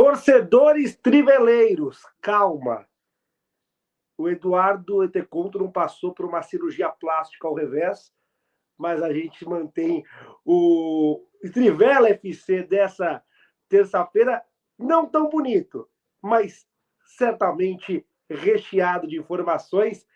Torcedores triveleiros, calma. O Eduardo Eteconto não passou por uma cirurgia plástica ao revés, mas a gente mantém o Trivela FC dessa terça-feira não tão bonito, mas certamente recheado de informações,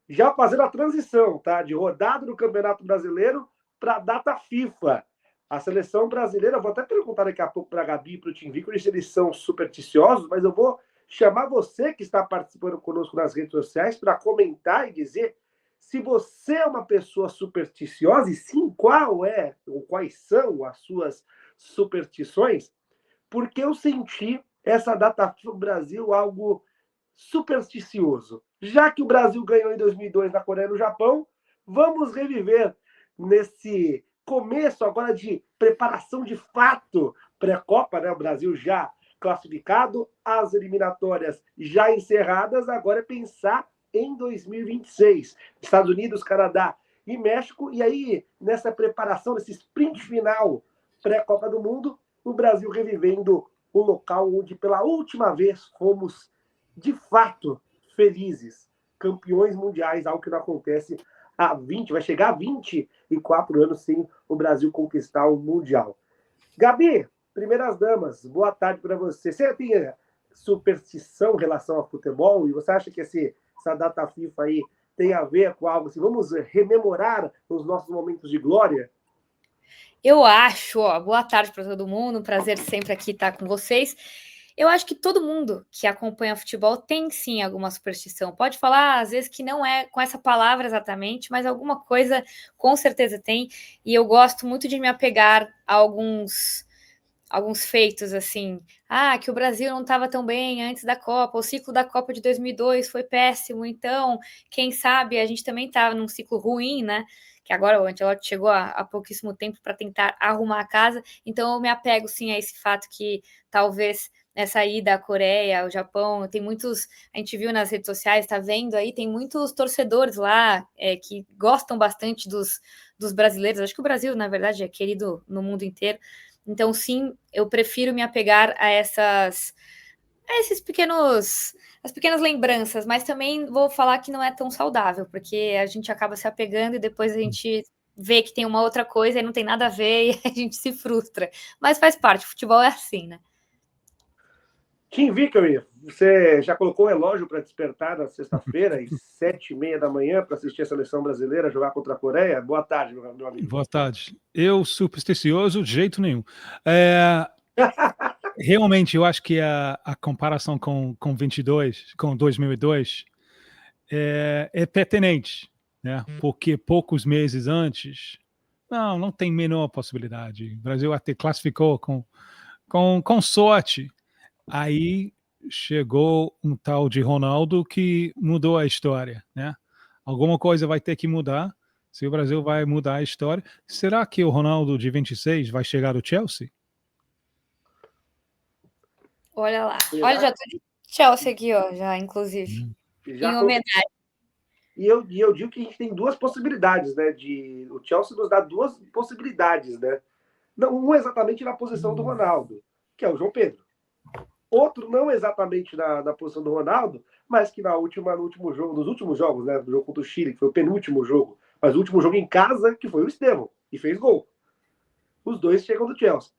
já fazendo a transição, tá? De rodada do Campeonato Brasileiro para a data FIFA. A seleção brasileira, vou até perguntar daqui a pouco para a Gabi e para o Tim Vico se eles são supersticiosos, mas eu vou chamar você que está participando conosco nas redes sociais para comentar e dizer se você é uma pessoa supersticiosa e sim, qual é ou quais são as suas superstições, porque eu senti essa data FIFA Brasil algo supersticioso. Já que o Brasil ganhou em 2002 na Coreia e no Japão, vamos reviver nesse começo agora de preparação de fato pré-Copa, né? O Brasil já classificado, as eliminatórias já encerradas, agora é pensar em 2026. Estados Unidos, Canadá e México, e aí nessa preparação, nesse sprint final pré-Copa do Mundo, o Brasil revivendo o local onde pela última vez fomos de fato felizes, campeões mundiais, algo que não acontece há 20, vai chegar a 24 anos sem o Brasil conquistar o Mundial. Gabi, primeiras damas, boa tarde para você. Você tem superstição em relação ao futebol? E você acha que essa data FIFA aí tem a ver com algo assim? Vamos rememorar os nossos momentos de glória? Eu acho, boa tarde para todo mundo, um prazer sempre aqui estar com vocês. Eu acho que todo mundo que acompanha futebol tem sim alguma superstição. Pode falar, às vezes, que não é com essa palavra exatamente, mas alguma coisa com certeza tem. E eu gosto muito de me apegar a alguns feitos, assim. Que o Brasil não estava tão bem antes da Copa, o ciclo da Copa de 2002 foi péssimo, então, quem sabe, a gente também estava num ciclo ruim, né? Que agora o Ancelotti chegou há pouquíssimo tempo para tentar arrumar a casa, então eu me apego sim a esse fato que talvez nessa ida à Coreia, ao Japão, tem muitos, a gente viu nas redes sociais, tá vendo aí, tem muitos torcedores lá que gostam bastante dos brasileiros, acho que o Brasil, na verdade, é querido no mundo inteiro, então sim, eu prefiro me apegar a esses as pequenas lembranças, mas também vou falar que não é tão saudável, porque a gente acaba se apegando e depois a gente vê que tem uma outra coisa e não tem nada a ver e a gente se frustra. Mas faz parte, o futebol é assim, né? Tim Vickery, você já colocou o relógio para despertar na sexta-feira, às 7h30 da manhã, para assistir a seleção brasileira jogar contra a Coreia? Boa tarde, meu amigo. Boa tarde. Eu, supersticioso, de jeito nenhum. Realmente, eu acho que a comparação com 2002 é pertinente, né? Porque poucos meses antes, não tem menor possibilidade. O Brasil até classificou com sorte. Aí chegou um tal de Ronaldo que mudou a história, né? Alguma coisa vai ter que mudar. Se o Brasil vai mudar a história, será que o Ronaldo de 26 vai chegar do Chelsea? Olha lá. Olha, já tô de Chelsea aqui, já, inclusive. Em homenagem. E eu digo que a gente tem duas possibilidades, né? O Chelsea nos dá duas possibilidades, né? Não, um exatamente na posição do Ronaldo, que é o João Pedro. Outro não exatamente na posição do Ronaldo, mas que no último jogo, nos últimos jogos, né? Do jogo contra o Chile, que foi o penúltimo jogo, mas o último jogo em casa, que foi o Estevão, e fez gol. Os dois chegam do Chelsea.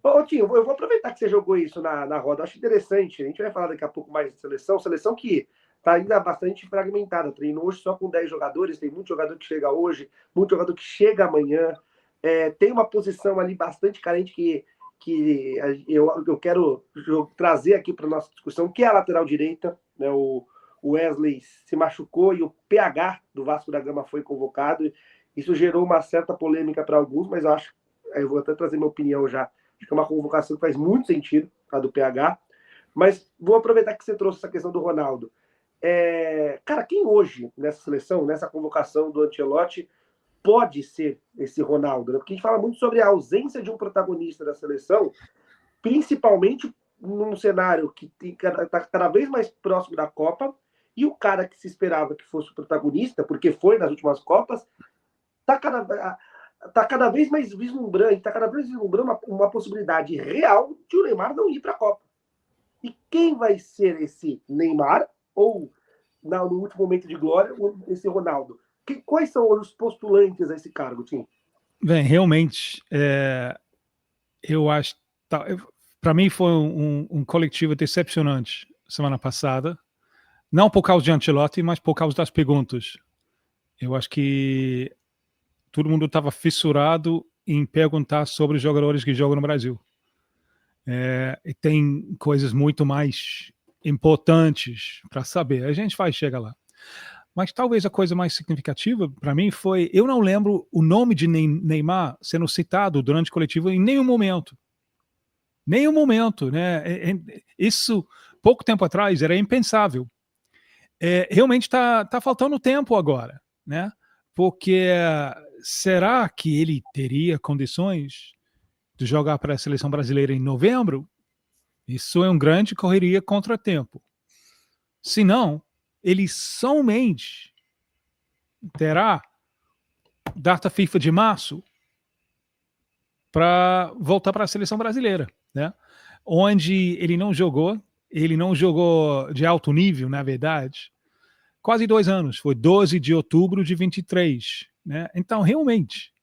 Ô, Tinho, eu vou aproveitar que você jogou isso na roda. Eu acho interessante. A gente vai falar daqui a pouco mais de seleção. Seleção que está ainda bastante fragmentada. Treinou hoje só com 10 jogadores. Tem muito jogador que chega hoje, muito jogador que chega amanhã. Tem uma posição ali bastante carente que eu quero trazer aqui para nossa discussão, que é a lateral direita. Né? O Wesley se machucou e o PH do Vasco da Gama foi convocado. Isso gerou uma certa polêmica para alguns, mas eu vou até trazer minha opinião já. Acho que é uma convocação que faz muito sentido, a do PH. Mas vou aproveitar que você trouxe essa questão do Ronaldo. Cara, quem hoje, nessa seleção, nessa convocação do Ancelotti, pode ser esse Ronaldo? Né? Porque a gente fala muito sobre a ausência de um protagonista da seleção, principalmente num cenário que está cada vez mais próximo da Copa, e o cara que se esperava que fosse o protagonista, porque foi nas últimas Copas, está cada vez mais vislumbrando uma possibilidade real de o Neymar não ir para a Copa. E quem vai ser esse Neymar? Ou, no último momento de glória, esse Ronaldo? Quais são os postulantes a esse cargo, Tim? Bem, realmente, eu acho... Para mim foi um coletivo decepcionante semana passada. Não por causa de Ancelotti, mas por causa das perguntas. Eu acho que todo mundo estava fissurado em perguntar sobre os jogadores que jogam no Brasil. E tem coisas muito mais importantes para saber. A gente vai chegar lá. Mas talvez a coisa mais significativa para mim foi... Eu não lembro o nome de Neymar sendo citado durante o coletivo em nenhum momento. Nenhum momento, né? Isso, pouco tempo atrás, era impensável. Realmente está faltando tempo agora, né? Porque será que ele teria condições de jogar para a seleção brasileira em novembro? Isso é uma grande correria contra tempo. Se não, ele somente terá data FIFA de março para voltar para a seleção brasileira, né? Onde ele não jogou de alto nível, na verdade, quase 2 anos. Foi 12 de outubro de 23, né? Então, realmente,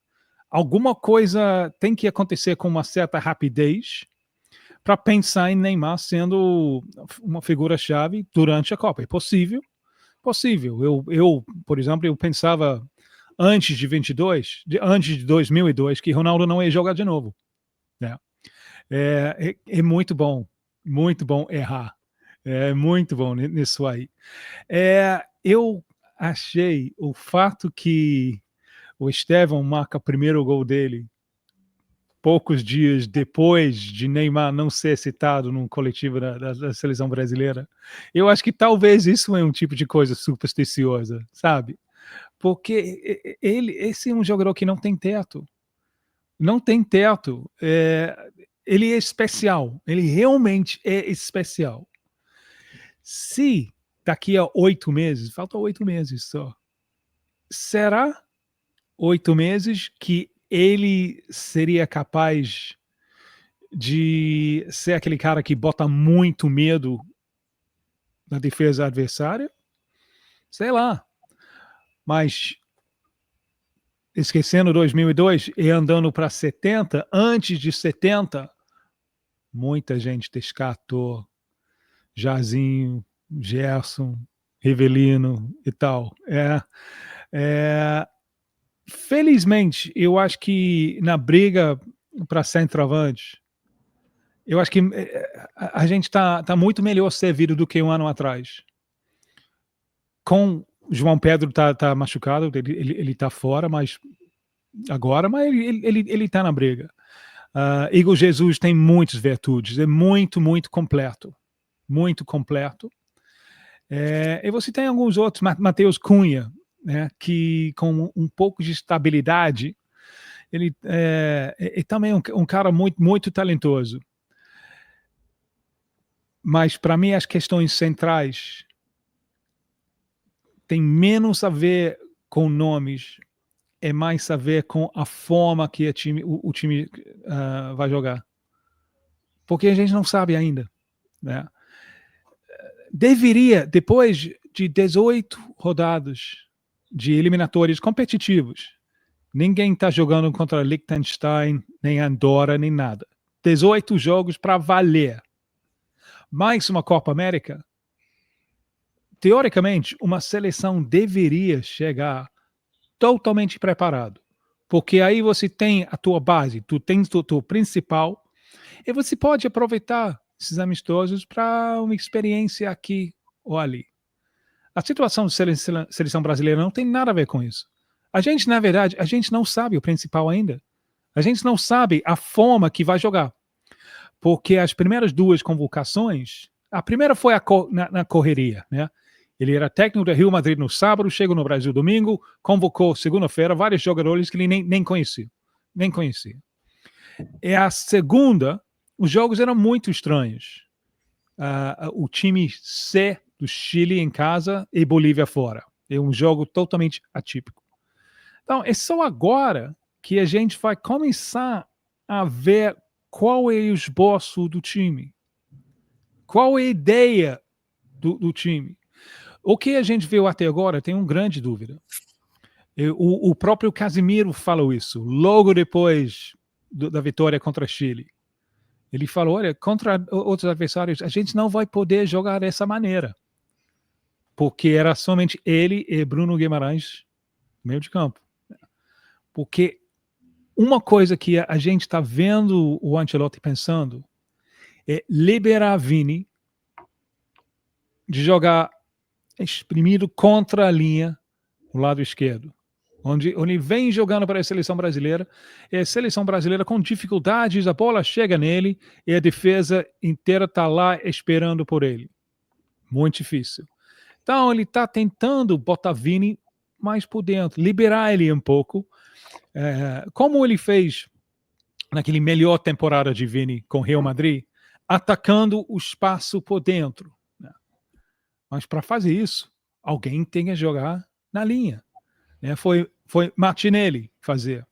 alguma coisa tem que acontecer com uma certa rapidez para pensar em Neymar sendo uma figura-chave durante a Copa. É possível, possível. Eu, por exemplo, eu pensava antes de 22, antes de 2002, que Ronaldo não ia jogar de novo, né? É muito bom errar. É muito bom nisso aí. Eu achei o fato que o Estevão marca o primeiro gol dele poucos dias depois de Neymar não ser citado num coletivo da seleção brasileira, eu acho que talvez isso é um tipo de coisa supersticiosa, sabe? Porque esse é um jogador que não tem teto. Não tem teto. Ele é especial. Ele realmente é especial. Se daqui a 8 meses, faltam 8 meses só, será 8 meses que ele seria capaz de ser aquele cara que bota muito medo na defesa adversária? Sei lá. Mas esquecendo 2002 e andando para 70, antes de 70, muita gente descartou Jairzinho, Gerson, Rivelino e tal. Felizmente, eu acho que na briga para centroavante, eu acho que a gente está muito melhor servido do que um ano atrás. Com João Pedro tá machucado, ele tá fora, mas agora, mas ele tá na briga. Igor Jesus tem muitas virtudes, é muito, muito completo. Muito completo. E você tem alguns outros, Matheus Cunha, né, que com um pouco de estabilidade, ele é também um cara muito, muito talentoso. Mas para mim as questões centrais têm menos a ver com nomes, é mais a ver com a forma que o time vai jogar. Porque a gente não sabe ainda, né? Deveria, depois de 18 rodadas de eliminatórios competitivos, ninguém está jogando contra Liechtenstein, nem Andorra, nem nada. 18 jogos para valer. Mais uma Copa América. Teoricamente, uma seleção deveria chegar totalmente preparado. Porque aí você tem a tua base, tu tens o teu principal, e você pode aproveitar esses amistosos para uma experiência aqui ou ali. A situação da seleção brasileira não tem nada a ver com isso. A gente, na verdade, a gente não sabe o principal ainda. A gente não sabe a forma que vai jogar. Porque as primeiras 2 convocações, a primeira foi na correria, né? Ele era técnico do Real Madrid no sábado, chegou no Brasil domingo, convocou segunda-feira vários jogadores que ele nem conhecia. Nem conhecia. E a segunda, os jogos eram muito estranhos. O time C do Chile em casa e Bolívia fora. É um jogo totalmente atípico. Então, é só agora que a gente vai começar a ver qual é o esboço do time. Qual é a ideia do time? O que a gente viu até agora tem uma grande dúvida. O próprio Casemiro falou isso, logo depois da vitória contra Chile. Ele falou, olha, contra outros adversários, a gente não vai poder jogar dessa maneira. Porque era somente ele e Bruno Guimarães no meio de campo. Porque uma coisa que a gente está vendo o Ancelotti pensando é liberar Vini de jogar exprimido contra a linha no lado esquerdo. Onde vem jogando para a seleção brasileira, é a seleção brasileira com dificuldades, a bola chega nele e a defesa inteira está lá esperando por ele. Muito difícil. Então ele está tentando botar Vini mais por dentro, liberar ele um pouco, como ele fez naquele melhor temporada de Vini com Real Madrid, atacando o espaço por dentro. Né? Mas para fazer isso, alguém tem que jogar na linha. Foi Martinelli fazer.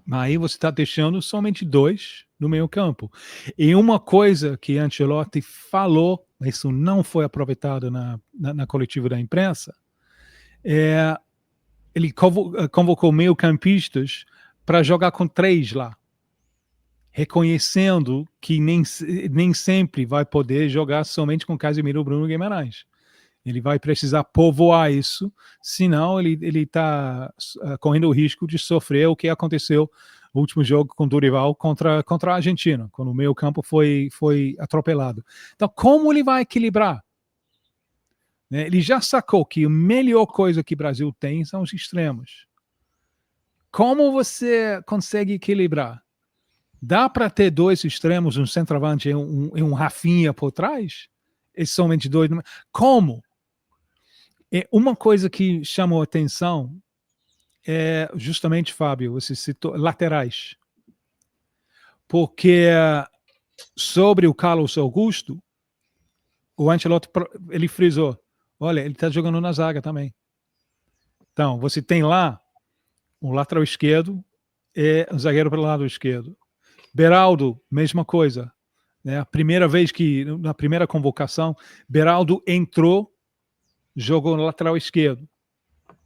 Mas aí você está deixando somente 2 no meio campo. E uma coisa que Ancelotti falou, isso não foi aproveitado na coletiva da imprensa, ele convocou meio-campistas para jogar com 3 lá, reconhecendo que nem sempre vai poder jogar somente com Casemiro, Bruno Guimarães. Ele vai precisar povoar isso, senão ele está correndo o risco de sofrer o que aconteceu no último jogo com o Dorival contra a Argentina, quando o meio campo foi atropelado. Então, como ele vai equilibrar? Ele já sacou que a melhor coisa que o Brasil tem são os extremos. Como você consegue equilibrar? Dá para ter 2 extremos, um centroavante e um Rafinha por trás? E somente 2? Como? Uma coisa que chamou a atenção é justamente, Fábio, você citou laterais. Porque sobre o Carlos Augusto, o Ancelotti ele frisou, olha, ele está jogando na zaga também. Então, você tem lá o lateral esquerdo e o zagueiro pelo lado esquerdo. Beraldo, mesma coisa. Né? A primeira vez na primeira convocação, Beraldo entrou, jogou no lateral esquerdo.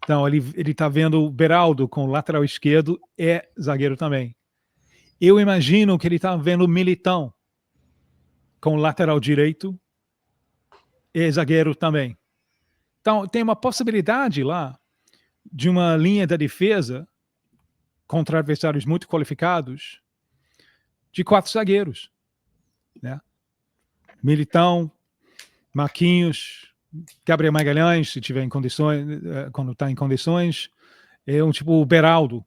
Então, ele está vendo o Beraldo com o lateral esquerdo e zagueiro também. Eu imagino que ele está vendo o Militão com o lateral direito e zagueiro também. Então, tem uma possibilidade lá de uma linha da defesa contra adversários muito qualificados de 4 zagueiros. Né? Militão, Marquinhos, Gabriel Magalhães, se tiver em condições, quando está em condições, é um tipo Beraldo.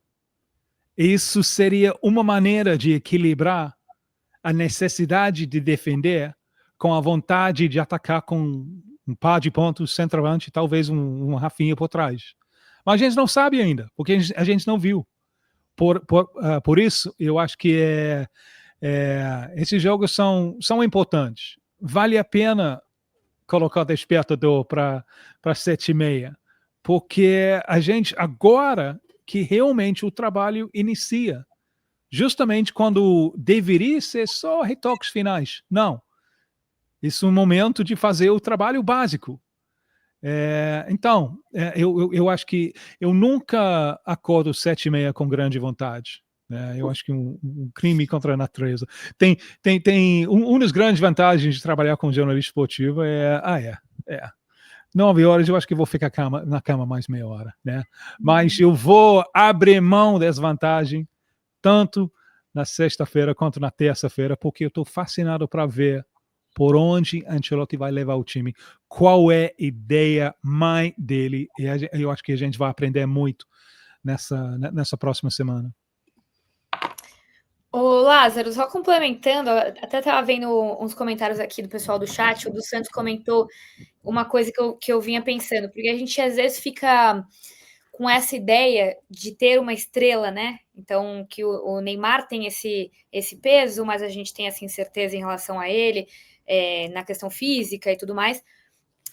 Isso seria uma maneira de equilibrar a necessidade de defender com a vontade de atacar com um par de pontos, centroavante, talvez um Rafinha por trás. Mas a gente não sabe ainda, porque a gente não viu. Por isso, eu acho que esses jogos são importantes. Vale a pena colocar o despertador para 7h30, porque a gente agora que realmente o trabalho inicia, justamente quando deveria ser só retoques finais. Não. Isso é um momento de fazer o trabalho básico. Então, eu acho que eu nunca acordo 7h30 com grande vontade. Eu acho que um crime contra a natureza. Tem uma das grandes vantagens de trabalhar com jornalista esportivo 9 horas eu acho que vou ficar na cama mais meia hora, né? Mas eu vou abrir mão dessa vantagem tanto na sexta-feira quanto na terça-feira, porque eu estou fascinado para ver por onde Ancelotti vai levar o time, qual é a ideia mãe dele, e eu acho que a gente vai aprender muito nessa próxima semana. Ô, Lázaro, só complementando, até estava vendo uns comentários aqui do pessoal do chat, o do Santos comentou uma coisa que eu vinha pensando, porque a gente às vezes fica com essa ideia de ter uma estrela, né? Então, que o Neymar tem esse peso, mas a gente tem essa incerteza em relação a ele, na questão física e tudo mais.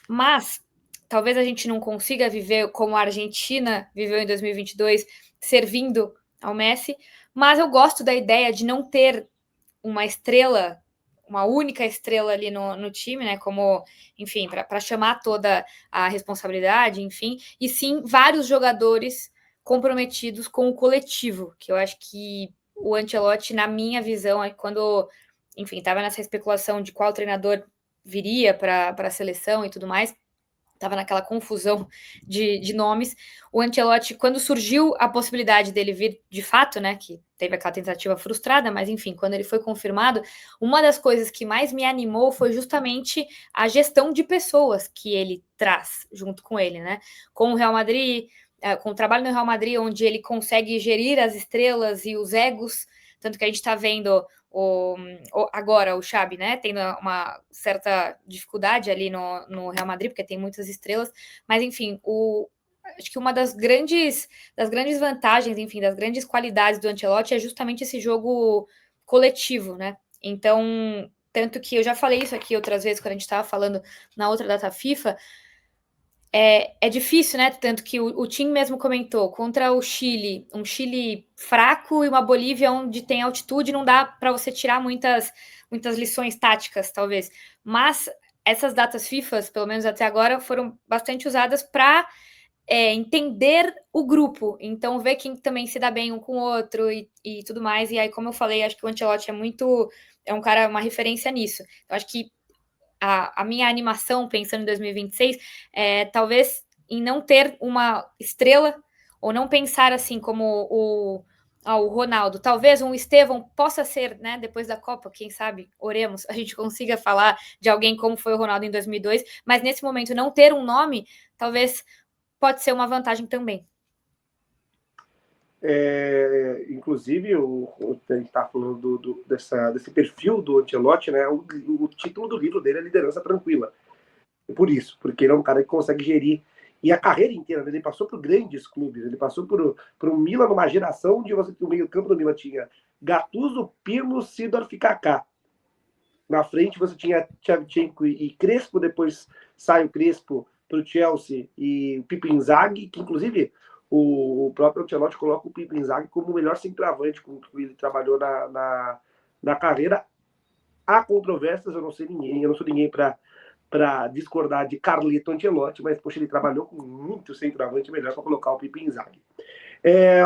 Mas talvez a gente não consiga viver como a Argentina viveu em 2022, servindo ao Messi, mas eu gosto da ideia de não ter uma estrela, uma única estrela ali no time, né? Como, enfim, para chamar toda a responsabilidade, enfim, e sim vários jogadores comprometidos com o coletivo, que eu acho que o Ancelotti, na minha visão, quando, enfim, estava nessa especulação de qual treinador viria para a seleção e tudo mais, estava naquela confusão de nomes. O Ancelotti, quando surgiu a possibilidade dele vir de fato, né, que teve aquela tentativa frustrada, mas enfim, quando ele foi confirmado, uma das coisas que mais me animou foi justamente a gestão de pessoas que ele traz junto com ele, né? Com o Real Madrid, com o trabalho no Real Madrid, onde ele consegue gerir as estrelas e os egos, tanto que a gente está vendo agora o Xabi, né, tendo uma certa dificuldade ali no Real Madrid, porque tem muitas estrelas, mas enfim, acho que uma das grandes vantagens, enfim, das grandes qualidades do Ancelotti é justamente esse jogo coletivo, né? Então, tanto que eu já falei isso aqui outras vezes, quando a gente estava falando na outra data FIFA, é difícil, né? Tanto que o Tim mesmo comentou, contra o Chile, um Chile fraco e uma Bolívia onde tem altitude, não dá para você tirar muitas lições táticas, talvez. Mas essas datas FIFA, pelo menos até agora, foram bastante usadas para entender o grupo. Então, ver quem também se dá bem um com o outro e tudo mais. E aí, como eu falei, acho que o Ancelotti é um cara, uma referência nisso. Eu acho que a minha animação, pensando em 2026, talvez em não ter uma estrela, ou não pensar assim como o Ronaldo. Talvez um Estevão possa ser, né, depois da Copa, quem sabe, oremos, a gente consiga falar de alguém como foi o Ronaldo em 2002, mas nesse momento não ter um nome, talvez pode ser uma vantagem também. Inclusive, a gente está falando desse perfil do Ancelotti, né? O título do livro dele é Liderança Tranquila. Por isso, porque ele é um cara que consegue gerir. E a carreira inteira, né? Ele passou por grandes clubes, ele passou por um Milan, numa geração onde o meio-campo do Milan tinha Gattuso, Pirlo, Sidorf e Kaká. Na frente você tinha Shevchenko e Crespo, depois sai o Crespo para o Chelsea e o Pipo Inzaghi, que inclusive o próprio Ancelotti coloca o Pipo Inzaghi como o melhor centroavante com que ele trabalhou na carreira. Há controvérsias, eu não sou ninguém para discordar de Carleto Ancelotti, mas poxa, ele trabalhou com muito centroavante, melhor para colocar o Pipo Inzaghi.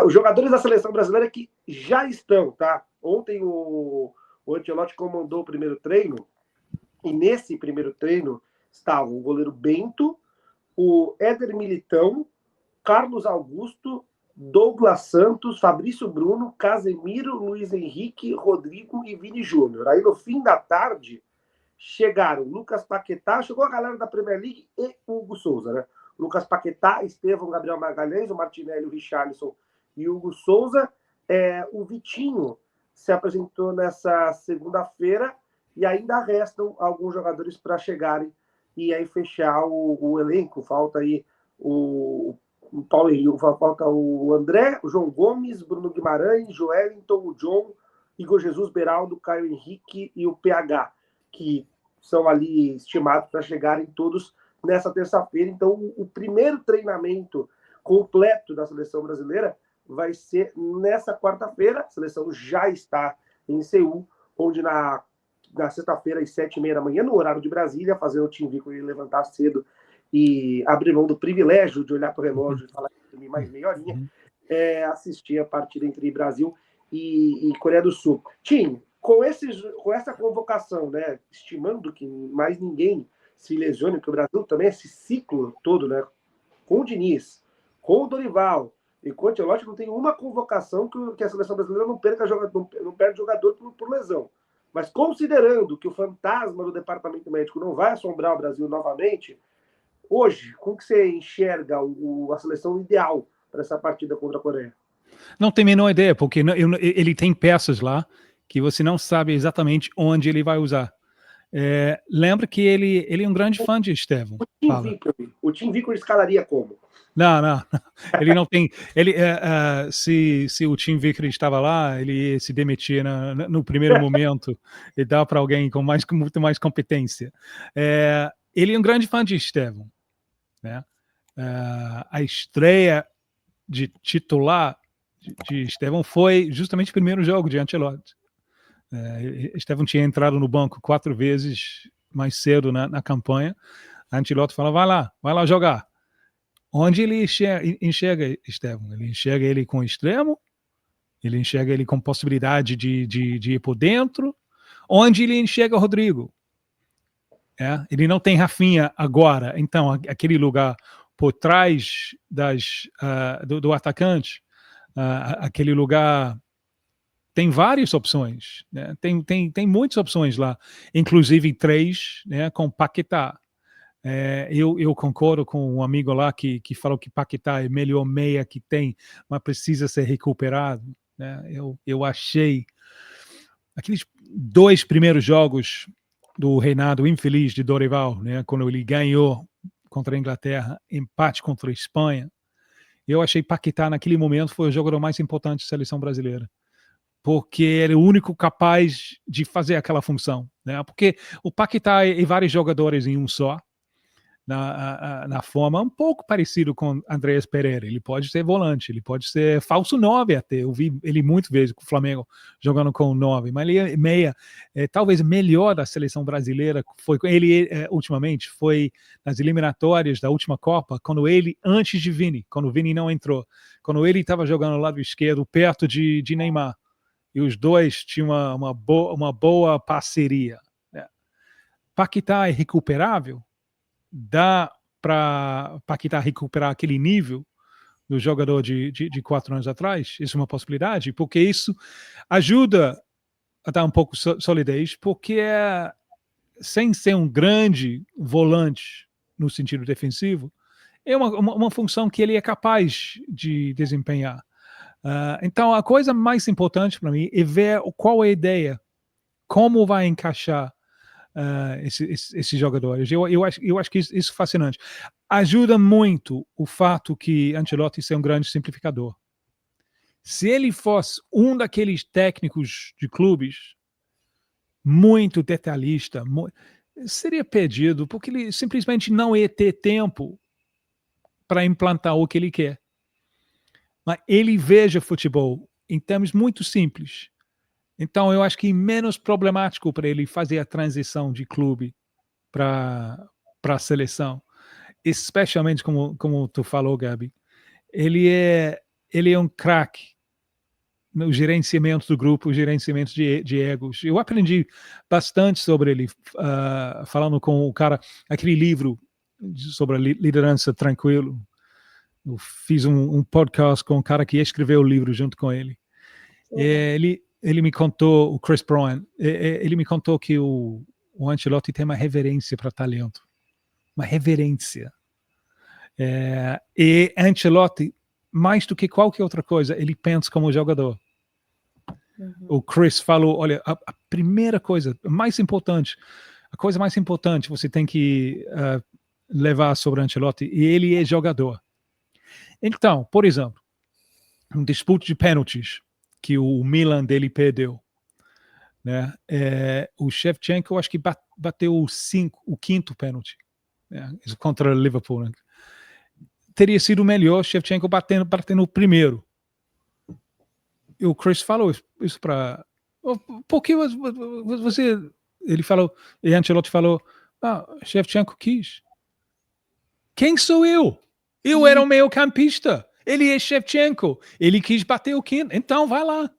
Os jogadores da seleção brasileira que já estão, tá? Ontem o Ancelotti comandou o primeiro treino, e nesse primeiro treino estavam o goleiro Bento, o Éder Militão, Carlos Augusto, Douglas Santos, Fabrício Bruno, Casemiro, Luiz Henrique, Rodrigo e Vini Júnior. Aí no fim da tarde chegaram Lucas Paquetá, chegou a galera da Premier League e Hugo Souza, né? Lucas Paquetá, Estevão, Gabriel Magalhães, o Martinelli, o Richarlison e o Hugo Souza. O Vitinho se apresentou nessa segunda-feira e ainda restam alguns jogadores para chegarem e aí fechar o elenco. Falta aí o Paulo Henrique, falta o André, o João Gomes, Bruno Guimarães, Joelinton, o John, Igor Jesus, Beraldo, Caio Henrique e o PH, que são ali estimados para chegarem todos nessa terça-feira. Então, o primeiro treinamento completo da seleção brasileira vai ser nessa quarta-feira. A seleção já está em Seul, onde na sexta-feira, às 7h30 da manhã, no horário de Brasília, fazendo o Tim Vico levantar cedo e abrir mão do privilégio de olhar para o relógio e falar que mais meia horinha, assistir a partida entre Brasil e Coreia do Sul. Tim, com essa convocação, né, estimando que mais ninguém se lesione, porque o Brasil também, esse ciclo todo, né, com o Diniz, com o Dorival e com o Ancelotti, não tem uma convocação que a seleção brasileira não perde jogador por lesão. Mas considerando que o fantasma do departamento médico não vai assombrar o Brasil novamente, hoje, como que você enxerga a seleção ideal para essa partida contra a Coreia? Não tenho a menor ideia, porque ele tem peças lá que você não sabe exatamente onde ele vai usar. Lembra que ele é um grande fã de Estevão. O Tim Vico escalaria como? Não. Ele não tem. Se o Tim Vickers estava lá, ele se demitia no primeiro momento e dá para alguém com muito mais competência. Ele é um grande fã de Estevão, né? A estreia de titular de Estevão foi justamente o primeiro jogo de Ancelotti. Estevão tinha entrado no banco 4 vezes mais cedo na campanha. Ancelotti fala, vai lá jogar. Onde ele enxerga Estevão? Ele enxerga ele com extremo? Ele enxerga ele com possibilidade de ir por dentro? Onde ele enxerga o Rodrigo? Ele não tem Rafinha agora, então aquele lugar por trás do atacante, aquele lugar tem várias opções, né? Tem muitas opções lá, inclusive 3, né, com Paquetá. Eu concordo com um amigo lá que falou que Paquetá é a melhor meia que tem, mas precisa ser recuperado, né? Eu achei aqueles 2 primeiros jogos do reinado infeliz de Dorival, né, quando ele ganhou contra a Inglaterra, empate contra a Espanha, eu achei Paquetá naquele momento foi o jogador mais importante da seleção brasileira, porque ele é o único capaz de fazer aquela função, né? Porque o Paquetá é vários jogadores em um só, na forma um pouco parecido com Andreas Pereira. Ele pode ser volante, ele pode ser falso 9 até. Eu vi ele muitas vezes com o Flamengo jogando com 9, mas ele é meia, talvez melhor da seleção brasileira. Foi ele ultimamente, foi nas eliminatórias da última Copa, quando ele, antes de Vini, quando o Vini não entrou, quando ele estava jogando no lado esquerdo, perto de Neymar, e os dois tinham uma boa parceria, né? Paquetá é recuperável? Dá para Paquetá recuperar aquele nível do jogador de 4 anos atrás? Isso é uma possibilidade, porque isso ajuda a dar um pouco de solidez, porque sem ser um grande volante no sentido defensivo, é uma função que ele é capaz de desempenhar. Então, a coisa mais importante para mim é ver qual é a ideia, como vai encaixar esses jogadores. Eu acho que isso é fascinante. Ajuda muito o fato que Ancelotti é um grande simplificador. Se ele fosse um daqueles técnicos de clubes muito detalhista, seria perdido, porque ele simplesmente não ia ter tempo para implantar o que ele quer. Mas ele veja futebol em termos muito simples. Então, eu acho que é menos problemático para ele fazer a transição de clube para a seleção, especialmente como tu falou, Gabi. Ele é um craque no gerenciamento do grupo, gerenciamento de egos. Eu aprendi bastante sobre ele falando com o cara, aquele livro sobre a liderança tranquilo. Eu fiz um podcast com o cara que escreveu o livro junto com ele. Ele me contou, o Chris Brown, ele me contou que o Ancelotti tem uma reverência para talento. Uma reverência. E Ancelotti, mais do que qualquer outra coisa, ele pensa como jogador. O Chris falou, olha, a primeira coisa, mais importante, a coisa mais importante você tem que levar sobre Ancelotti, e ele é jogador. Então, por exemplo, um disputa de pênaltis que o Milan dele perdeu, né? O Shevchenko, acho que bateu o 5º pênalti, né? Contra o Liverpool, né? Teria sido melhor o Shevchenko batendo o primeiro. E o Chris falou isso para... Por que você... Ele falou, e Ancelotti falou, Shevchenko quis. Quem sou eu? Eu era o meio campista. Ele é Shevchenko. Ele quis bater o quinto. Então, vai lá.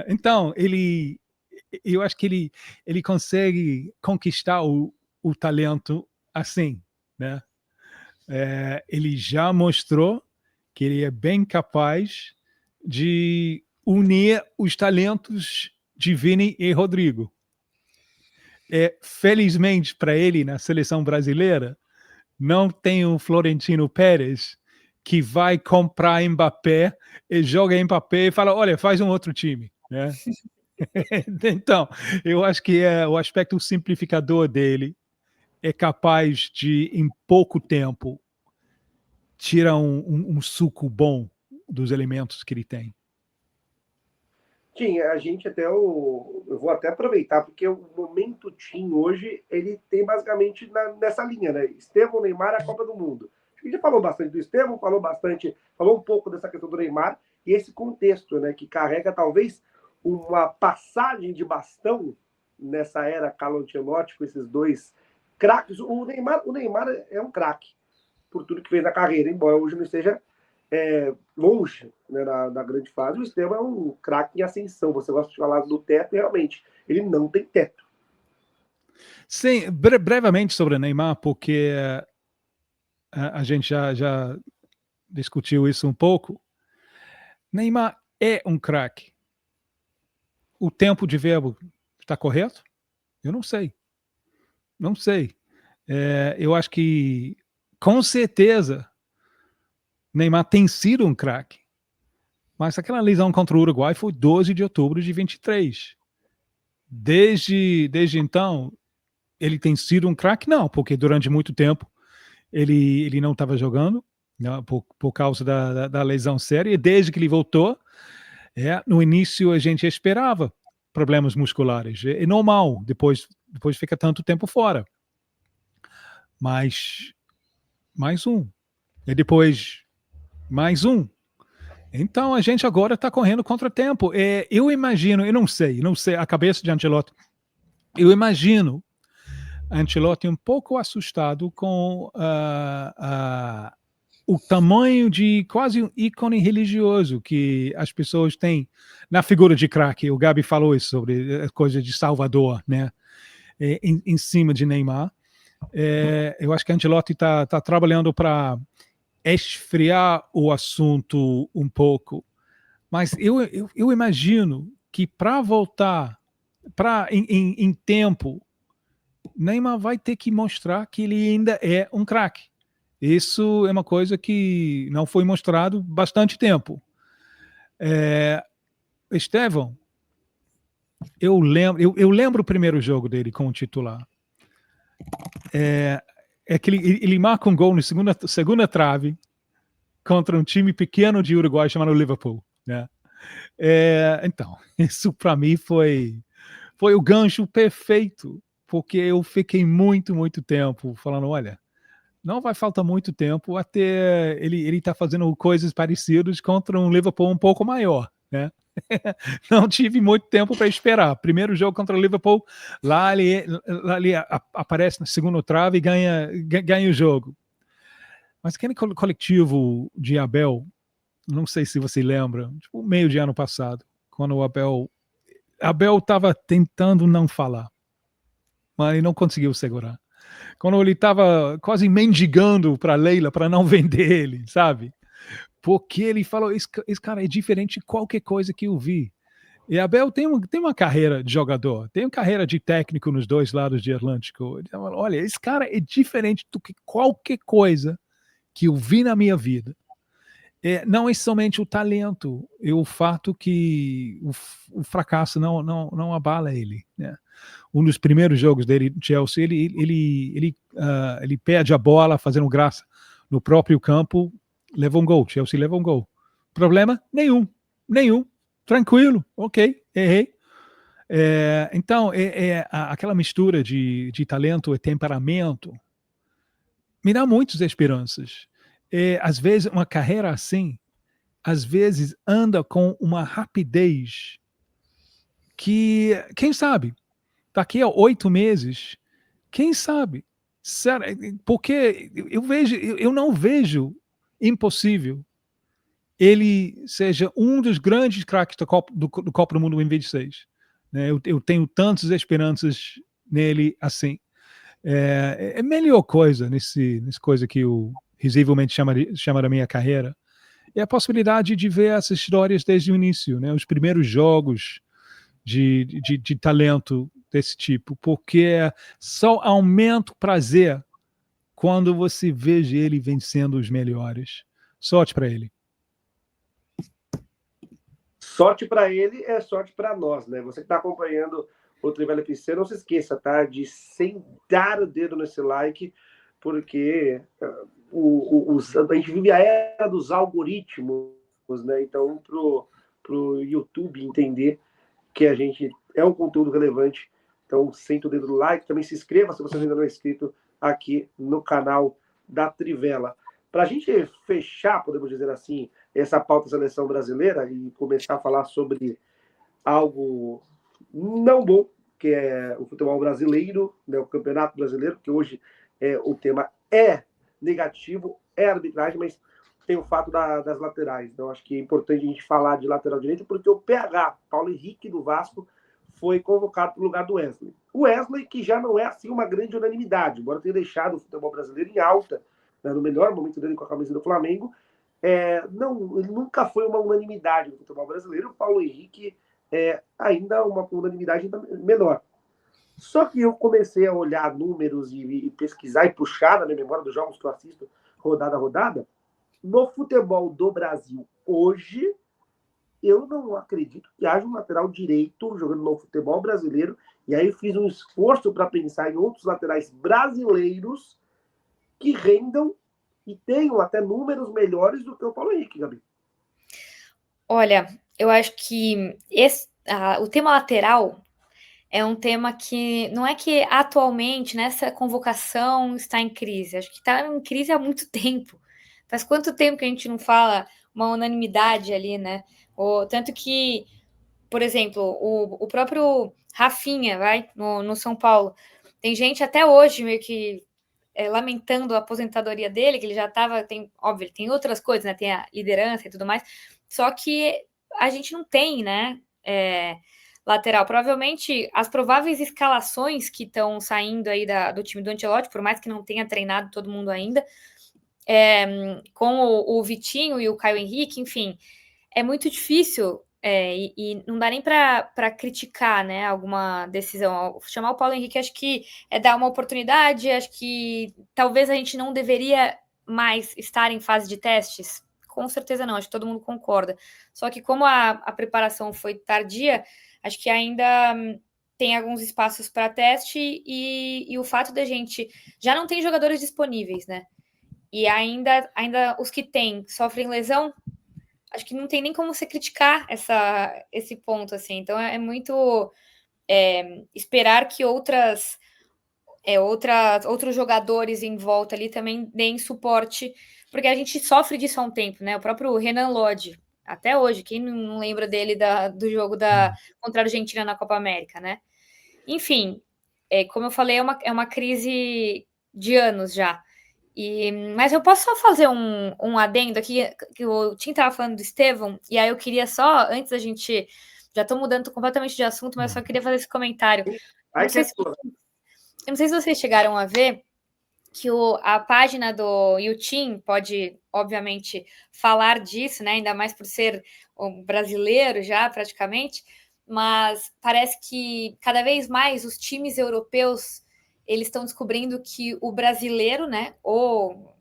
Então, eu acho que ele consegue conquistar o talento assim, né? Ele já mostrou que ele é bem capaz de unir os talentos de Vini e Rodrigo. Felizmente para ele, na seleção brasileira, não tem o Florentino Pérez que vai comprar Mbappé e joga Mbappé e fala, olha, faz um outro time, né? Então, eu acho que o aspecto simplificador dele é capaz de, em pouco tempo, tirar um suco bom dos elementos que ele tem. Tim, a gente até eu vou até aproveitar, porque o momento Tim hoje, ele tem basicamente nessa linha, né? Estevão, Neymar, a Copa do Mundo. A gente falou bastante do Estevão, falou um pouco dessa questão do Neymar, e esse contexto, né, que carrega talvez uma passagem de bastão nessa era Carlo Ancelotti com esses dois craques. O Neymar é um craque por tudo que fez na carreira, embora hoje não esteja longe, né, na grande fase. O Estevam é um craque em ascensão. Você gosta de falar do teto, e realmente ele não tem teto. Sim, brevemente sobre o Neymar, porque a gente já discutiu isso um pouco. Neymar é um craque. O tempo de verbo está correto? Eu não sei. Não sei. Eu acho que, com certeza, Neymar tem sido um craque. Mas aquela lesão contra o Uruguai foi 12 de outubro de 23. Desde então, ele tem sido um craque? Não, porque durante muito tempo ele não estava jogando, né, por causa da lesão séria. E desde que ele voltou, no início a gente esperava problemas musculares. É normal, depois fica tanto tempo fora. Mas mais um. E depois mais um. Então a gente agora está correndo contra o tempo. Eu imagino, eu não sei a cabeça de Ancelotti. Eu imagino Ancelotti um pouco assustado com o tamanho de quase um ícone religioso que as pessoas têm na figura de craque. O Gabi falou isso sobre a coisa de Salvador, né? Em cima de Neymar. Eu acho que Ancelotti está trabalhando para esfriar o assunto um pouco, mas eu imagino que para voltar em tempo, Neymar vai ter que mostrar que ele ainda é um craque. Isso é uma coisa que não foi mostrado bastante tempo. Estevão, eu lembro o primeiro jogo dele como titular. Que ele marca um gol na segunda trave contra um time pequeno de Uruguai chamado Liverpool, né? Então, isso para mim foi o gancho perfeito, porque eu fiquei muito tempo falando, olha, não vai faltar muito tempo até ele tá fazendo coisas parecidas contra um Liverpool um pouco maior, né? Não tive muito tempo para esperar. Primeiro jogo contra o Liverpool, lá ele aparece na segunda trave e ganha o jogo. Mas aquele coletivo de Abel, não sei se você lembra, tipo, meio de ano passado, quando o Abel estava tentando não falar, mas ele não conseguiu segurar. Quando ele estava quase mendigando para Leila para não vender ele, sabe? Porque ele falou, esse cara é diferente de qualquer coisa que eu vi. E Abel tem uma carreira de jogador, tem uma carreira de técnico nos dois lados de Atlântico. Ele falou, olha, esse cara é diferente do que qualquer coisa que eu vi na minha vida. Não é somente o talento, é o fato que o fracasso não abala ele, né? Um dos primeiros jogos dele, Chelsea, ele perde a bola fazendo graça no próprio campo, leva um gol, Chelsea leva um gol. Problema? Nenhum. Tranquilo, ok, errei. Então, aquela mistura de talento e temperamento me dá muitas esperanças. Às vezes, uma carreira assim, às vezes anda com uma rapidez que, quem sabe, daqui a 8 meses, quem sabe? Porque eu não vejo impossível ele seja um dos grandes craques do Copa do Mundo em 26. Né? Eu tenho tantas esperanças nele assim. A melhor coisa nesse coisa que eu risivelmente chama da minha carreira é a possibilidade de ver essas histórias desde o início, né? Os primeiros jogos de talento desse tipo, porque só aumenta o prazer quando você vê ele vencendo os melhores. Sorte para ele. Sorte para ele é sorte para nós, né? Você que está acompanhando o Trivela FC, não se esqueça, tá? De sentar o dedo nesse like, porque a gente vive a era dos algoritmos, né? Então, pro YouTube entender que a gente é um conteúdo relevante, então senta o dedo no like, também se inscreva se você ainda não é inscrito aqui no canal da Trivela. Para a gente fechar, podemos dizer assim, essa pauta seleção brasileira e começar a falar sobre algo não bom, que é o futebol brasileiro, né, o Campeonato Brasileiro, que hoje o tema é negativo, é arbitragem, mas tem o fato das laterais. Então, acho que é importante a gente falar de lateral direito, porque o PH, Paulo Henrique do Vasco, foi convocado para o lugar do Wesley. O Wesley, que já não é assim uma grande unanimidade, embora tenha deixado o futebol brasileiro em alta, né, no melhor momento dele com a camisa do Flamengo, não, ele nunca foi uma unanimidade no futebol brasileiro. O Paulo Henrique é ainda uma unanimidade menor. Só que eu comecei a olhar números e pesquisar e puxar na minha memória dos jogos que eu assisto rodada a rodada. No futebol do Brasil hoje, eu não acredito que haja um lateral direito jogando no futebol brasileiro. E aí fiz um esforço para pensar em outros laterais brasileiros que rendam e tenham até números melhores do que o Paulo Henrique, Gabi. Olha, eu acho que o tema lateral é um tema que não é que atualmente nessa convocação está em crise. Acho que está em crise há muito tempo. Faz quanto tempo que a gente não fala uma unanimidade ali, né? Tanto que, por exemplo, o próprio Rafinha, no São Paulo, tem gente até hoje meio que lamentando a aposentadoria dele, que ele já estava, óbvio, ele tem outras coisas, né? Tem a liderança e tudo mais, só que a gente não tem, né? Lateral. Provavelmente as prováveis escalações que estão saindo aí do time do Ancelotti, por mais que não tenha treinado todo mundo ainda, com o Vitinho e o Caio Henrique, enfim, é muito difícil e não dá nem para criticar, né, alguma decisão. Chamar o Paulo Henrique acho que é dar uma oportunidade, acho que talvez a gente não deveria mais estar em fase de testes. Com certeza não, acho que todo mundo concorda. Só que como a preparação foi tardia, acho que ainda tem alguns espaços para teste e o fato da gente já não tem jogadores disponíveis, né? E ainda os que tem sofrem lesão, acho que não tem nem como você criticar esse ponto, assim. Então é muito esperar que outros jogadores em volta ali também deem suporte, porque a gente sofre disso há um tempo, né? O próprio Renan Lodge, até hoje, quem não lembra dele do jogo contra a Argentina na Copa América, né? Enfim, como eu falei, é uma crise de anos já. Mas eu posso só fazer um adendo aqui, que o Tim estava falando do Estevão, e aí eu queria só, antes da gente... Já estou mudando completamente de assunto, mas eu só queria fazer esse comentário. Eu não sei se vocês chegaram a ver que a página do Yutin pode, obviamente, falar disso, né? Ainda mais por ser um brasileiro já, praticamente, mas parece que cada vez mais os times europeus eles estão descobrindo que o brasileiro, né, o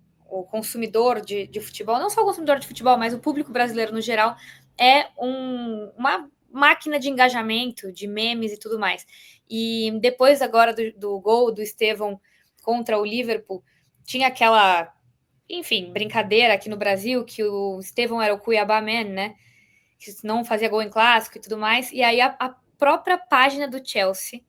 consumidor de futebol, não só o consumidor de futebol, mas o público brasileiro no geral, é uma máquina de engajamento, de memes e tudo mais. E depois agora do gol do Estevão contra o Liverpool, tinha aquela, enfim, brincadeira aqui no Brasil, que o Estevão era o Cuiabá Man, né, que não fazia gol em clássico e tudo mais, e aí a própria página do Chelsea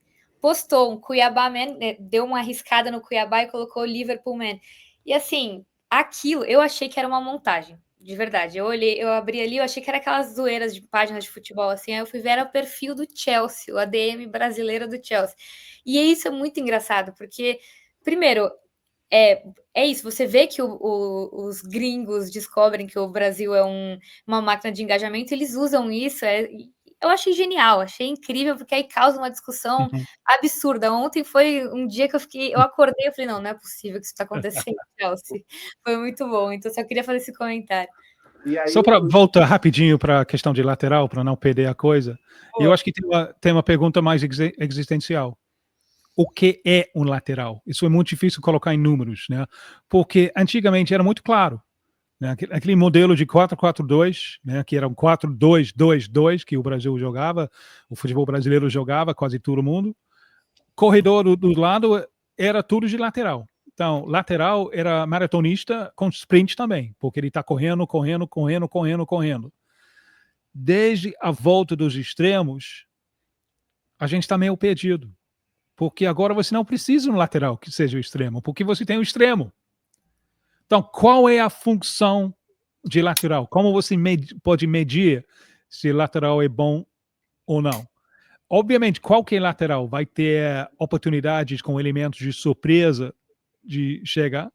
postou um Cuiabá Man, deu uma arriscada no Cuiabá e colocou o Liverpool Man. E assim, aquilo, eu achei que era uma montagem, de verdade. Eu abri ali, eu achei que era aquelas zoeiras de páginas de futebol, assim, aí eu fui ver era o perfil do Chelsea, o ADM brasileiro do Chelsea. E isso é muito engraçado, porque, primeiro, é isso, você vê que os gringos descobrem que o Brasil é uma máquina de engajamento, eles usam isso, eu achei genial, achei incrível, porque aí causa uma discussão absurda. Ontem foi um dia que eu acordei e falei, não é possível que isso está acontecendo, Chelsea. Foi muito bom, então só queria fazer esse comentário. Só para voltar rapidinho para a questão de lateral, para não perder a coisa, eu acho que tem uma pergunta mais existencial. O que é um lateral? Isso é muito difícil colocar em números, né? Porque antigamente era muito claro, né? Aquele modelo de 4-4-2, né? Que era um 4-2-2-2 que o Brasil jogava, o futebol brasileiro jogava, quase todo mundo. Corredor do lado era tudo de lateral. Então, lateral era maratonista com sprint também, porque ele está correndo. Desde a volta dos extremos, a gente está meio perdido. Porque agora você não precisa de um lateral que seja o extremo, porque você tem o extremo. Então, qual é a função de lateral? Como você pode medir se lateral é bom ou não. Obviamente, qualquer lateral vai ter oportunidades com elementos de surpresa de chegar,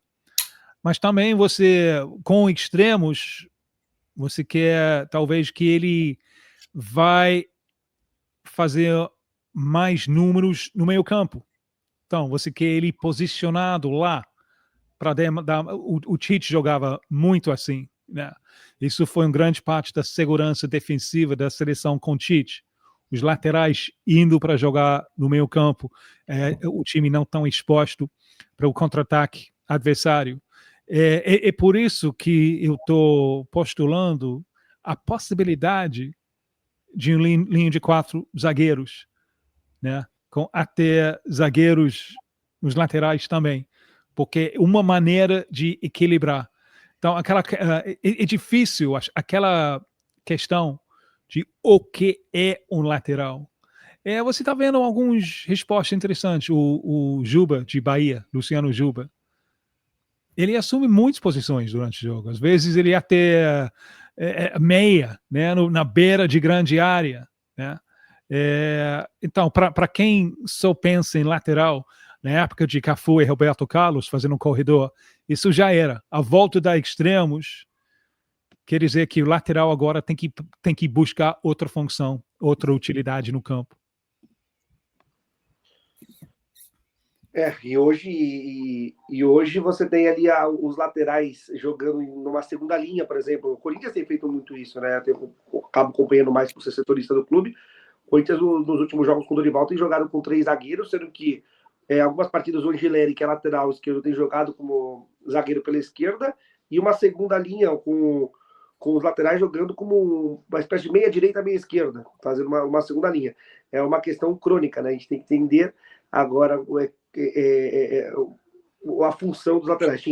mas também você, com extremos, você quer talvez que ele vai fazer mais números no meio campo. Então, você quer ele posicionado lá para dar. O Tite jogava muito assim, né? Isso foi uma grande parte da segurança defensiva da seleção com Tite. Os laterais indo para jogar no meio campo, o time não tão exposto para o contra-ataque adversário. É por isso que eu estou postulando a possibilidade de um linha de 4 zagueiros, né? Com até zagueiros nos laterais também, porque uma maneira de equilibrar. Então, é difícil, aquela questão de o que é um lateral. Você está vendo algumas respostas interessantes. O Juba, de Bahia, Luciano Juba, ele assume muitas posições durante o jogo. Às vezes ele até meia, né, na beira de grande área, né? Então, para quem só pensa em lateral, na época de Cafu e Roberto Carlos fazendo um corredor, isso já era. A volta da extremos quer dizer que o lateral agora tem que buscar outra função, outra utilidade no campo. E hoje você tem ali os laterais jogando numa segunda linha, por exemplo. O Corinthians tem feito muito isso, né? Eu acabo acompanhando mais por ser setorista do clube. O Corinthians, nos últimos jogos com o Dorival, tem jogado com 3 zagueiros, sendo que algumas partidas o Angileri, que é lateral esquerdo, tem jogado como zagueiro pela esquerda, e uma segunda linha com os laterais jogando como uma espécie de meia-direita, meia-esquerda, fazendo uma segunda linha. É uma questão crônica, né? A gente tem que entender agora a função dos laterais.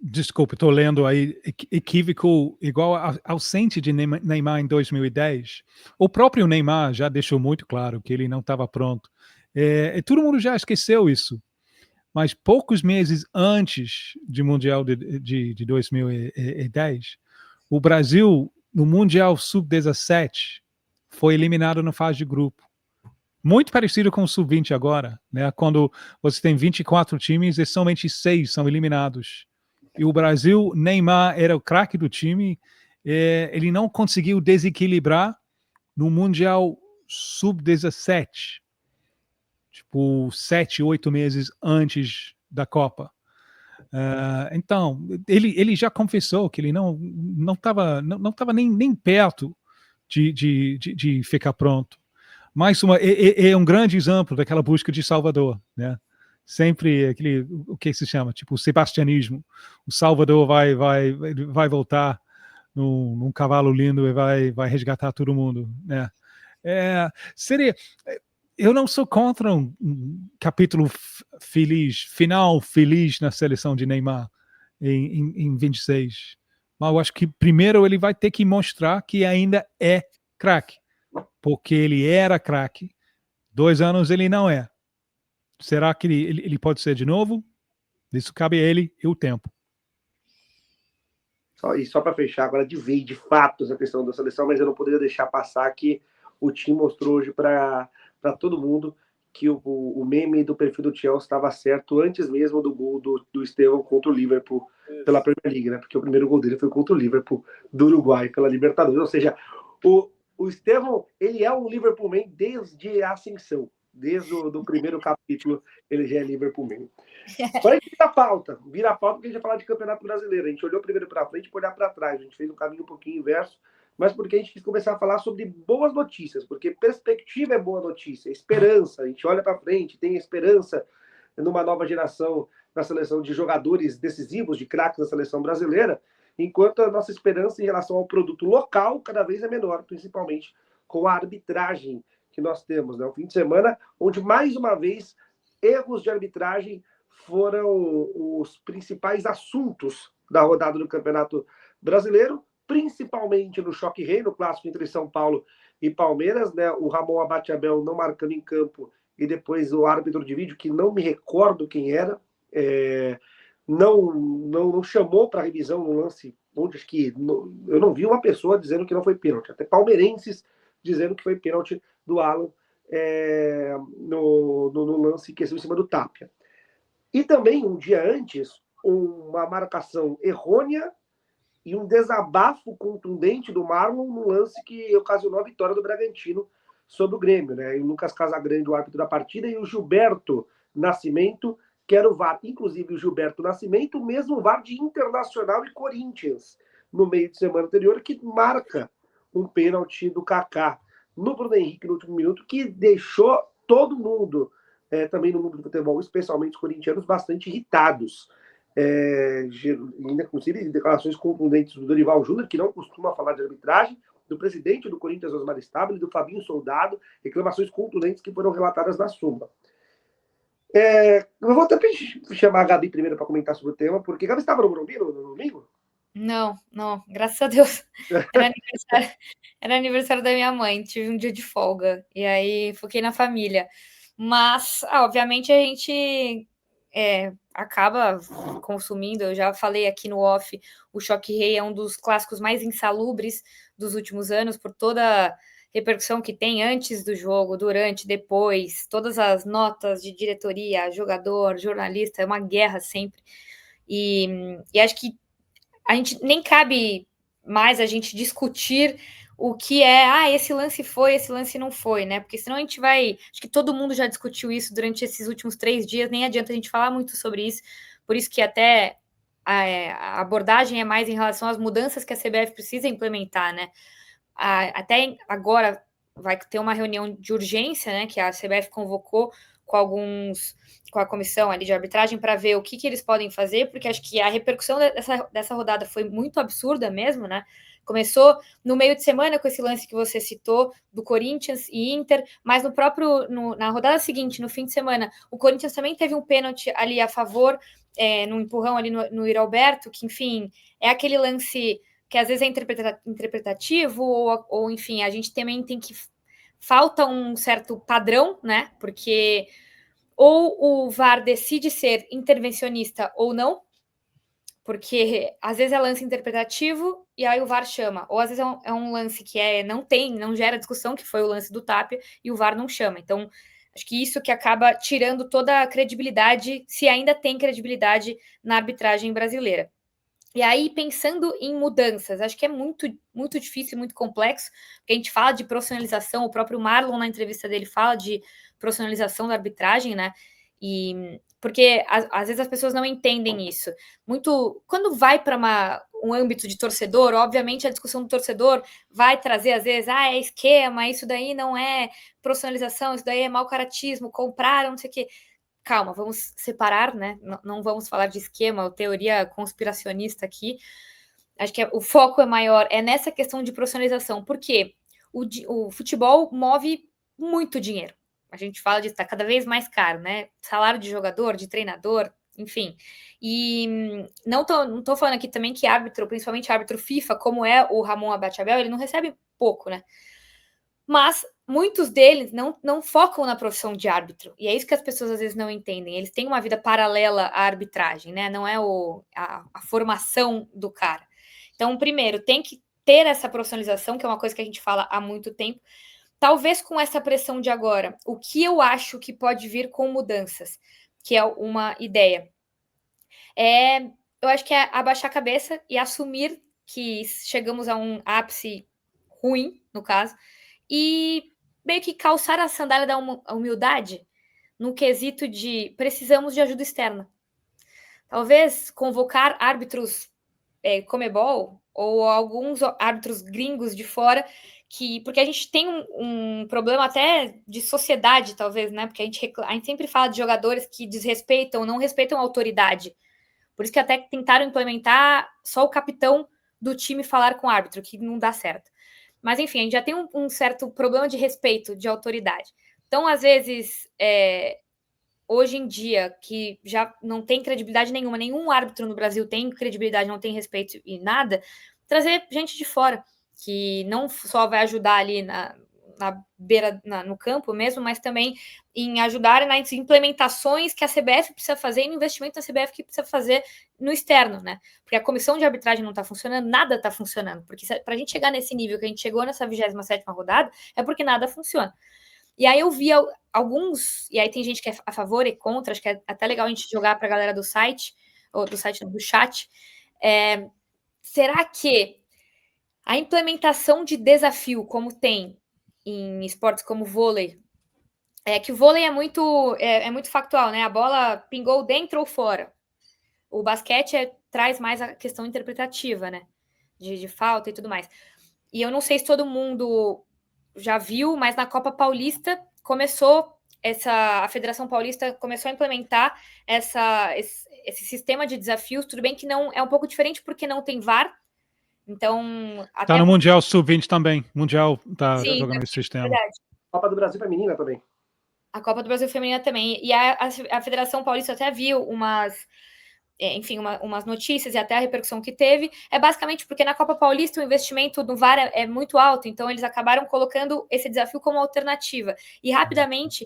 Desculpe, estou lendo aí, equívoco igual ausente de Neymar em 2010. O próprio Neymar já deixou muito claro que ele não estava pronto. Todo mundo já esqueceu isso. Mas poucos meses antes do Mundial de 2010, o Brasil, no Mundial Sub-17, foi eliminado na fase de grupo. Muito parecido com o Sub-20 agora, né? Quando você tem 24 times e somente 6 são eliminados. E o Brasil, Neymar era o craque do time, ele não conseguiu desequilibrar no Mundial Sub-17, tipo 7, 8 meses antes da Copa. Então, ele já confessou que ele não estava nem perto de ficar pronto. Mais é um grande exemplo daquela busca de Salvador, né? Sempre o que se chama, tipo o sebastianismo. O Salvador vai voltar num cavalo lindo e vai resgatar todo mundo, né? Eu não sou contra um capítulo final feliz na seleção de Neymar em 26. Mas eu acho que primeiro ele vai ter que mostrar que ainda é craque. Porque ele era craque, 2 anos ele não é. Será que ele pode ser de novo? Isso cabe a ele e o tempo. Só para fechar, agora de fato, essa questão da seleção, mas eu não poderia deixar passar que o time mostrou hoje para todo mundo que o meme do perfil do Chelsea estava certo antes mesmo do gol do Estevão contra o Liverpool pela Premier League, né? Porque o primeiro gol dele foi contra o Liverpool do Uruguai pela Libertadores. Ou seja, o Estevão, ele é um Liverpool man desde a ascensão. Desde o primeiro capítulo, ele já é Liverpool man. Agora a gente vira a pauta porque a gente vai falar de Campeonato Brasileiro. A gente olhou primeiro para frente e olhar para trás. A gente fez um caminho um pouquinho inverso, mas porque a gente quis começar a falar sobre boas notícias, porque perspectiva é boa notícia, esperança. A gente olha para frente, tem esperança numa nova geração na seleção de jogadores decisivos, de craques da seleção brasileira, enquanto a nossa esperança em relação ao produto local cada vez é menor, principalmente com a arbitragem que nós temos, né? Um fim de semana onde, mais uma vez, erros de arbitragem foram os principais assuntos da rodada do Campeonato Brasileiro, principalmente no Choque Rei, no clássico entre São Paulo e Palmeiras, né? O Ramon Abate-Abel não marcando em campo e depois o árbitro de vídeo, que não me recordo quem era, não chamou para revisão no lance onde acho que eu não vi uma pessoa dizendo que não foi pênalti. Até palmeirenses dizendo que foi pênalti do Alan no lance que em cima do Tapia. E também, um dia antes, uma marcação errônea e um desabafo contundente do Marlon no lance que ocasionou a vitória do Bragantino sobre o Grêmio, né? E o Lucas Casagrande, o árbitro da partida, e o Gilberto Nascimento, que era o VAR. Inclusive, o Gilberto Nascimento, o mesmo VAR de Internacional e Corinthians, no meio de semana anterior, que marca um pênalti do Kaká no Bruno Henrique no último minuto, que deixou todo mundo, também no mundo do futebol, especialmente os corintianos, bastante irritados. Inclusive declarações contundentes do Dorival Júnior, que não costuma falar de arbitragem, do presidente do Corinthians, Osmar Stabile, do Fabinho Soldado, reclamações contundentes que foram relatadas na súmula. Eu vou até chamar a Gabi primeiro para comentar sobre o tema, porque a Gabi estava no Morumbi no domingo? Não, graças a Deus. Era aniversário da minha mãe, tive um dia de folga, e aí foquei na família. Mas, obviamente, a gente acaba consumindo, eu já falei aqui no off, o Choque Rei é um dos clássicos mais insalubres dos últimos anos, por toda a repercussão que tem antes do jogo, durante, depois, todas as notas de diretoria, jogador, jornalista, é uma guerra sempre. E acho que a gente nem cabe mais a gente discutir o que esse lance foi, esse lance não foi, né? Porque senão a gente vai... Acho que todo mundo já discutiu isso durante esses últimos 3 dias, nem adianta a gente falar muito sobre isso, por isso que até a abordagem é mais em relação às mudanças que a CBF precisa implementar, né? Até agora vai ter uma reunião de urgência, né, que a CBF convocou com a comissão ali de arbitragem para ver o que eles podem fazer, porque acho que a repercussão dessa rodada foi muito absurda mesmo, né? Começou no meio de semana com esse lance que você citou, do Corinthians e Inter, mas na rodada seguinte, no fim de semana, o Corinthians também teve um pênalti ali a favor, no empurrão ali no Iralberto, que, enfim, é aquele lance que às vezes é interpretativo, ou enfim, a gente também tem que... Falta um certo padrão, né? Porque ou o VAR decide ser intervencionista ou não, porque às vezes é lance interpretativo e aí o VAR chama, ou às vezes é um lance que não gera discussão, que foi o lance do Tapia, e o VAR não chama. Então, acho que isso que acaba tirando toda a credibilidade, se ainda tem credibilidade na arbitragem brasileira. E aí, pensando em mudanças, acho que é muito, muito difícil, muito complexo, porque a gente fala de profissionalização, o próprio Marlon, na entrevista dele, fala de profissionalização da arbitragem, né? E porque às vezes as pessoas não entendem isso. Quando vai para um âmbito de torcedor, obviamente a discussão do torcedor vai trazer, às vezes, é esquema, isso daí não é profissionalização, isso daí é mau caratismo, compraram, não sei o quê. Calma, vamos separar, né? Não vamos falar de esquema ou teoria conspiracionista aqui. Acho que o foco é maior, nessa questão de profissionalização, porque o futebol move muito dinheiro. A gente fala de estar cada vez mais caro, né? Salário de jogador, de treinador, enfim. E não tô falando aqui também que árbitro, principalmente árbitro FIFA, como é o Ramon Abachavel, ele não recebe pouco, né? Mas muitos deles não focam na profissão de árbitro. E é isso que as pessoas às vezes não entendem. Eles têm uma vida paralela à arbitragem, né? Não é a formação do cara. Então, primeiro, tem que ter essa profissionalização, que é uma coisa que a gente fala há muito tempo. Talvez com essa pressão de agora, o que eu acho que pode vir com mudanças, que é uma ideia, eu acho que é abaixar a cabeça e assumir que chegamos a um ápice ruim, no caso, e meio que calçar a sandália da humildade no quesito de precisamos de ajuda externa. Talvez convocar árbitros Comebol ou alguns árbitros gringos de fora, porque a gente tem um problema até de sociedade, talvez, né? Porque a gente sempre fala de jogadores que desrespeitam, não respeitam a autoridade. Por isso que até tentaram implementar só o capitão do time falar com o árbitro, que não dá certo. Mas, enfim, a gente já tem um certo problema de respeito, de autoridade. Então, às vezes, hoje em dia, que já não tem credibilidade nenhuma, nenhum árbitro no Brasil tem credibilidade, não tem respeito e nada, trazer gente de fora, que não só vai ajudar ali na beira, no campo mesmo, mas também em ajudar nas implementações que a CBF precisa fazer e no investimento da CBF que precisa fazer no externo, né? Porque a comissão de arbitragem não está funcionando, nada está funcionando. Porque para a gente chegar nesse nível que a gente chegou nessa 27ª rodada, é porque nada funciona. E aí eu vi alguns, e aí tem gente que é a favor e contra, acho que é até legal a gente jogar para a galera do site, ou do site do chat. Será que a implementação de desafio, como tem em esportes como vôlei, que o vôlei é muito factual, né? A bola pingou dentro ou fora. O basquete traz mais a questão interpretativa, né? De falta e tudo mais. E eu não sei se todo mundo já viu, mas na Copa Paulista a Federação Paulista começou a implementar esse sistema de desafios. Tudo bem que não é um pouco diferente porque não tem VAR. Então, tá no Mundial Sub-20 também. Mundial tá jogando esse sistema. Verdade. Copa do Brasil Feminina também. A Copa do Brasil Feminina também. E a Federação Paulista até viu umas notícias e até a repercussão que teve, é basicamente porque na Copa Paulista o investimento do VAR é muito alto, então eles acabaram colocando esse desafio como alternativa. E rapidamente,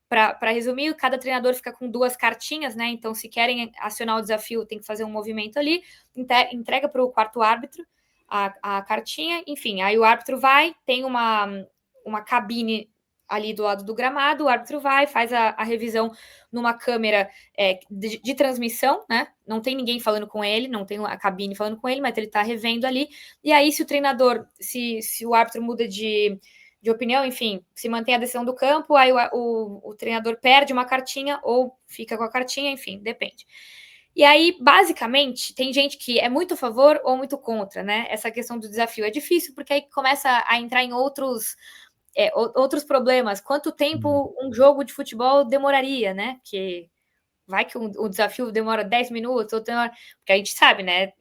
para resumir, cada treinador fica com 2 cartinhas, né? Então, se querem acionar o desafio, tem que fazer um movimento ali, entrega para o quarto árbitro a cartinha, enfim, aí o árbitro vai, tem uma cabine ali do lado do gramado, o árbitro vai, faz a revisão numa câmera de transmissão, né? Não tem ninguém falando com ele, não tem a cabine falando com ele, mas ele tá revendo ali. E aí, se o treinador, se o árbitro muda de opinião, enfim, se mantém a decisão do campo, aí o treinador perde uma cartinha ou fica com a cartinha, enfim, depende. E aí, basicamente, tem gente que é muito a favor ou muito contra, né? Essa questão do desafio é difícil, porque aí começa a entrar em outros problemas. Quanto tempo um jogo de futebol demoraria, né? Que vai que o desafio demora 10 minutos, ou demora... Porque a gente sabe, né?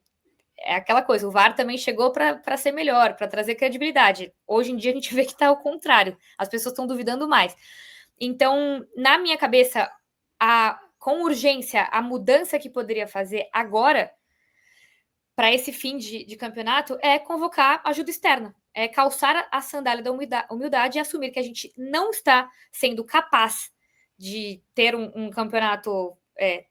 É aquela coisa, o VAR também chegou para ser melhor, para trazer credibilidade. Hoje em dia a gente vê que está ao contrário. As pessoas estão duvidando mais. Então, na minha cabeça, com urgência, a mudança que poderia fazer agora, para esse fim de campeonato, é convocar ajuda externa. É calçar a sandália da humildade e assumir que a gente não está sendo capaz de ter um campeonato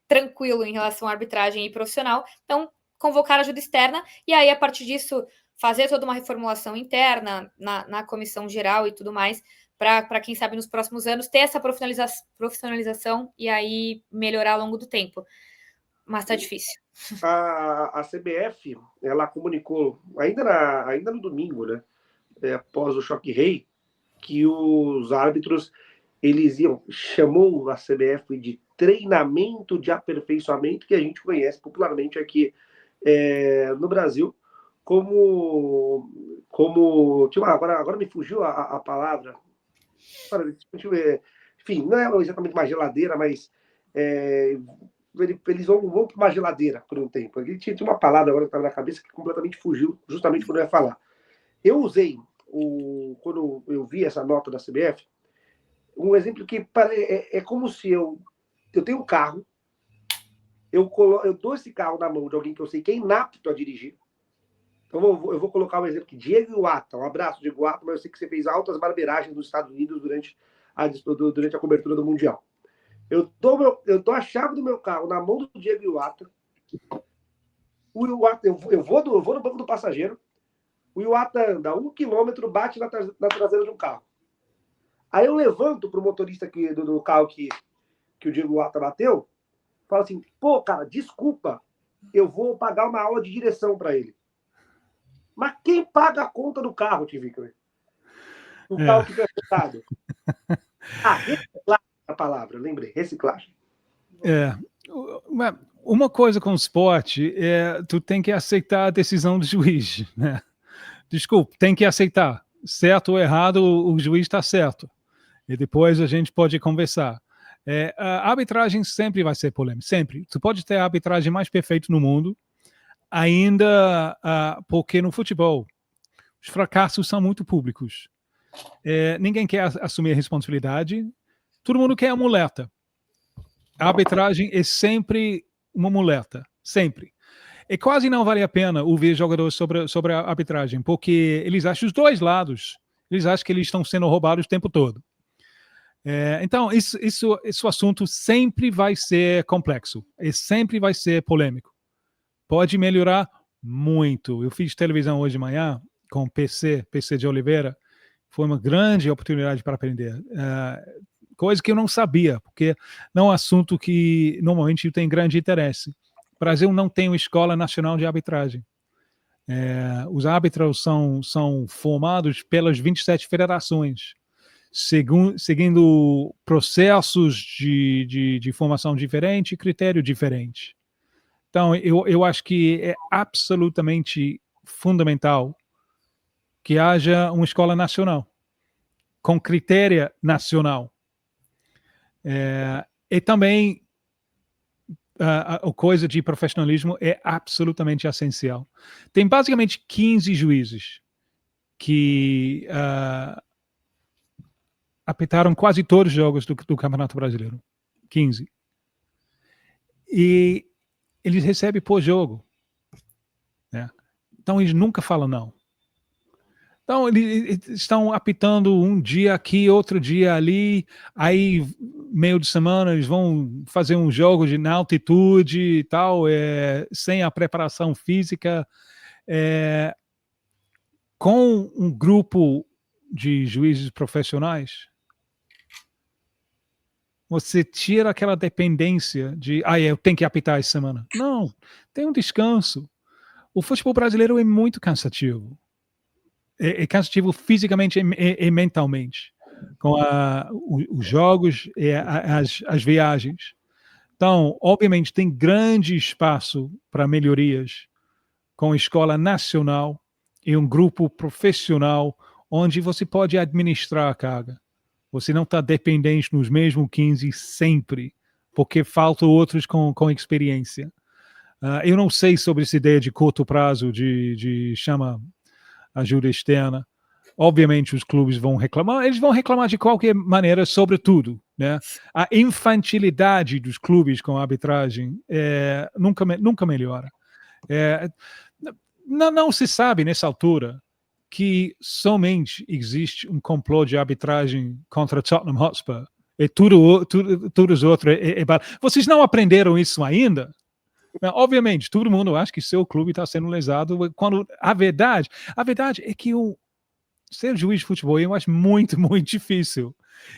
tranquilo em relação à arbitragem e profissional. Então, convocar ajuda externa e aí, a partir disso, fazer toda uma reformulação interna na comissão geral e tudo mais, para quem sabe, nos próximos anos, ter essa profissionalização e aí melhorar ao longo do tempo. Mas tá difícil. A CBF, ela comunicou, ainda no domingo, né, após o choque rei, que os árbitros, chamou a CBF de treinamento de aperfeiçoamento, que a gente conhece popularmente aqui no Brasil, como agora me fugiu a palavra, enfim, não é exatamente uma geladeira, mas eles vão para uma geladeira por um tempo. Ele tinha uma palavra agora que estava na cabeça que completamente fugiu, justamente quando eu ia falar. Eu usei, quando eu vi essa nota da CBF, um exemplo que é como se eu tenho um carro, eu dou esse carro na mão de alguém que eu sei que é inapto a dirigir. Então eu vou colocar um exemplo aqui. Diego Iwata, um abraço, Diego Iwata, mas eu sei que você fez altas barbeiragens nos Estados Unidos durante a cobertura do Mundial. Eu dou a chave do meu carro na mão do Diego Iwata. Eu vou no banco do passageiro. O Iwata anda 1 quilômetro, bate na traseira de um carro. Aí eu levanto para o motorista do carro que o Diego Iwata bateu, falo assim, pô, cara, desculpa, eu vou pagar uma aula de direção para ele. Mas quem paga a conta do carro, Tivica? O carro que foi afetado. Reciclagem é a palavra, lembrei, reciclagem. Uma coisa com o esporte tu tem que aceitar a decisão do juiz, né? Desculpa, tem que aceitar. Certo ou errado, o juiz está certo. E depois a gente pode conversar. A arbitragem sempre vai ser polêmica, sempre. Tu pode ter a arbitragem mais perfeita no mundo, ainda porque no futebol os fracassos são muito públicos. Ninguém quer assumir a responsabilidade, todo mundo quer a muleta. A arbitragem é sempre uma muleta, sempre. E quase não vale a pena ouvir jogadores sobre a arbitragem, porque eles acham os dois lados. Eles acham que eles estão sendo roubados o tempo todo. Então, esse assunto sempre vai ser complexo. E sempre vai ser polêmico. Pode melhorar muito. Eu fiz televisão hoje de manhã com PC de Oliveira. Foi uma grande oportunidade para aprender. Coisa que eu não sabia, porque não é um assunto que normalmente eu tenho grande interesse. O Brasil não tem uma escola nacional de arbitragem. Os árbitros são formados pelas 27 federações, seguindo processos de formação diferente e critério diferente. Então, eu acho que é absolutamente fundamental que haja uma escola nacional, com critério nacional. E também a coisa de profissionalismo é absolutamente essencial. Tem basicamente 15 juízes que apitaram quase todos os jogos do Campeonato Brasileiro. 15. E eles recebem por jogo. Né? Então, eles nunca falam não. Então, eles estão apitando um dia aqui, outro dia ali, aí, meio de semana, eles vão fazer um jogo na altitude e tal, sem a preparação física, com um grupo de juízes profissionais. Você tira aquela dependência de, eu tenho que apitar essa semana. Não, tem um descanso. O futebol brasileiro é muito cansativo. É cansativo fisicamente e mentalmente, com os jogos e as viagens. Então, obviamente, tem grande espaço para melhorias com a escola nacional e um grupo profissional onde você pode administrar a carga. Você não está dependente nos mesmos 15 sempre, porque faltam outros com experiência. Eu não sei sobre essa ideia de curto prazo, de chama ajuda externa. Obviamente os clubes vão reclamar, eles vão reclamar de qualquer maneira sobre tudo. Né? A infantilidade dos clubes com a arbitragem nunca melhora. Não se sabe nessa altura que somente existe um complô de arbitragem contra Tottenham Hotspur e tudo os outros. Vocês não aprenderam isso ainda? Obviamente, todo mundo acha que seu clube está sendo lesado, quando a verdade é que ser juiz de futebol eu acho muito, muito difícil.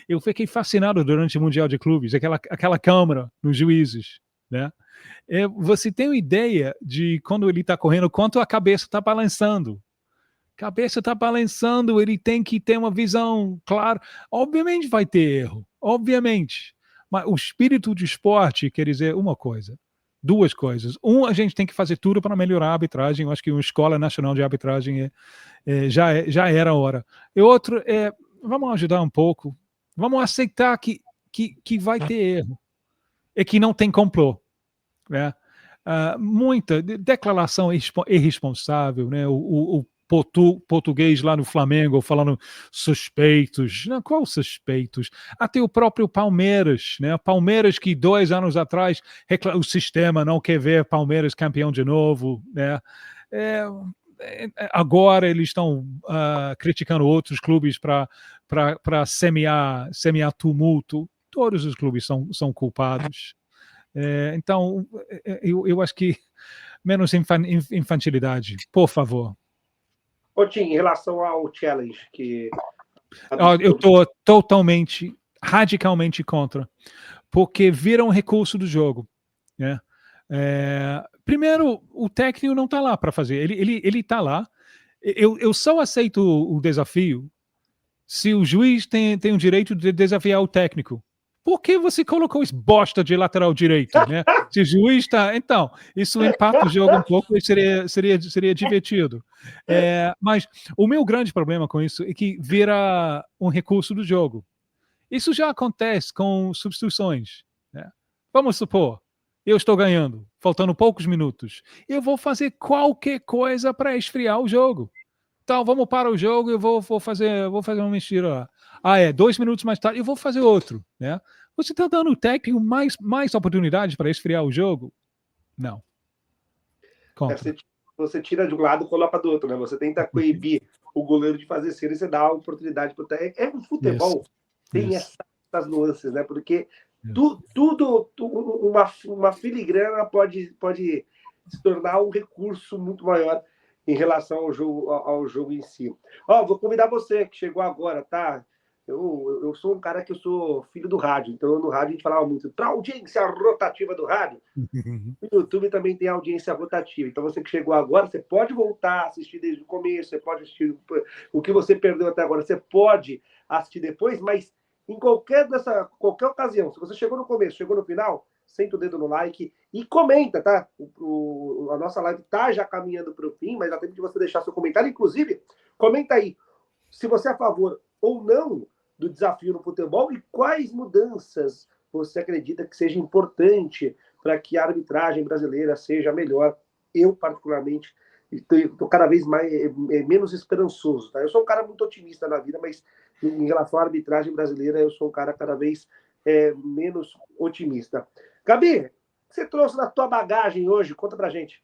Eu fiquei fascinado durante o Mundial de Clubes, aquela câmera nos juízes, né? Você tem uma ideia de quando ele está correndo, quanto a cabeça está balançando. Cabeça está balançando, ele tem que ter uma visão clara. Obviamente vai ter erro, obviamente. Mas o espírito de esporte quer dizer uma coisa. Duas coisas. A gente tem que fazer tudo para melhorar a arbitragem. Eu acho que uma escola nacional de arbitragem já era a hora. E outro vamos ajudar um pouco. Vamos aceitar que vai ter erro. E que não tem complô. Né? Muita declaração irresponsável. Né? O português lá no Flamengo falando suspeitos. Não, qual suspeitos? Até o próprio Palmeiras, né? Palmeiras que 2 anos atrás o sistema não quer ver Palmeiras campeão de novo, né? Agora eles estão criticando outros clubes para semear tumulto. Todos os clubes são culpados. Então, eu acho que menos infantilidade, por favor. Ô, Tim, em relação ao challenge que... Eu estou totalmente, radicalmente contra, porque vira um recurso do jogo. Né? Primeiro, o técnico não está lá para fazer, ele está lá. Eu só aceito o desafio se o juiz tem o direito de desafiar o técnico. Por que você colocou esse bosta de lateral direito? Né? Se o juiz está... Então, isso empata o jogo um pouco e seria divertido. Mas o meu grande problema com isso é que vira um recurso do jogo. Isso já acontece com substituições. Né? Vamos supor, eu estou ganhando, faltando poucos minutos. Eu vou fazer qualquer coisa para esfriar o jogo. Então, vamos para o jogo e eu vou fazer uma mentira lá. 2 minutos mais tarde, eu vou fazer outro. Né? Você está dando o técnico mais oportunidades para esfriar o jogo? Não. Você tira de um lado e coloca do outro, né? Você tenta coibir o goleiro de fazer cera e você dá a oportunidade para o futebol tem essas nuances, né? Porque tudo uma filigrana pode se tornar um recurso muito maior em relação ao jogo em si. Vou convidar você que chegou agora, tá? Eu sou um cara que eu sou filho do rádio, então no rádio a gente falava muito para a audiência rotativa do rádio. No YouTube também tem audiência rotativa. Então você que chegou agora, você pode voltar a assistir desde o começo, você pode assistir o que você perdeu até agora, você pode assistir depois, mas em qualquer ocasião, se você chegou no começo, chegou no final, senta o dedo no like e comenta, tá? A nossa live tá já caminhando para o fim, mas dá tempo de você deixar seu comentário. Inclusive, comenta aí se você é a favor ou não do desafio no futebol e quais mudanças você acredita que seja importante para que a arbitragem brasileira seja melhor. Eu, particularmente, estou cada vez menos esperançoso. Tá? Eu sou um cara muito otimista na vida, mas em relação à arbitragem brasileira, eu sou um cara cada vez menos otimista. Gabi, o que você trouxe na tua bagagem hoje? Conta pra gente.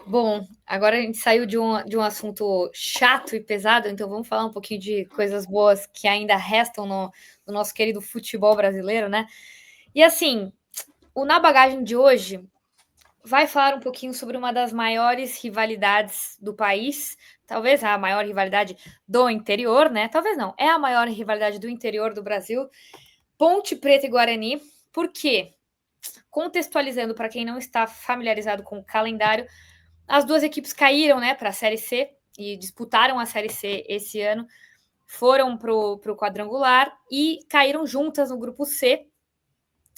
Bom, agora a gente saiu de um assunto chato e pesado, então vamos falar um pouquinho de coisas boas que ainda restam no nosso querido futebol brasileiro, né? E assim, o Na Bagagem de hoje vai falar um pouquinho sobre uma das maiores rivalidades do país, talvez a maior rivalidade do interior, né? Talvez não, é a maior rivalidade do interior do Brasil, Ponte Preta e Guarani. Por quê? Contextualizando para quem não está familiarizado com o calendário, as duas equipes caíram, né, para a Série C e disputaram a Série C esse ano, foram para o quadrangular e caíram juntas no grupo C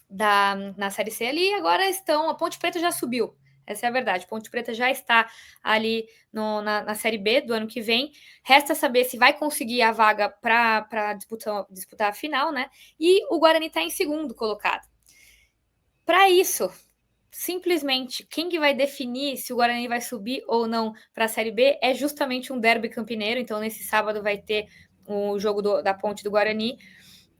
na Série C ali, e agora estão, a Ponte Preta já subiu, essa é a verdade, Ponte Preta já está ali na Série B do ano que vem, resta saber se vai conseguir a vaga para disputar a final, né, e o Guarani está em segundo colocado. Para isso, simplesmente, quem que vai definir se o Guarani vai subir ou não para a Série B é justamente um derby campineiro. Então, nesse sábado vai ter o jogo da Ponte do Guarani,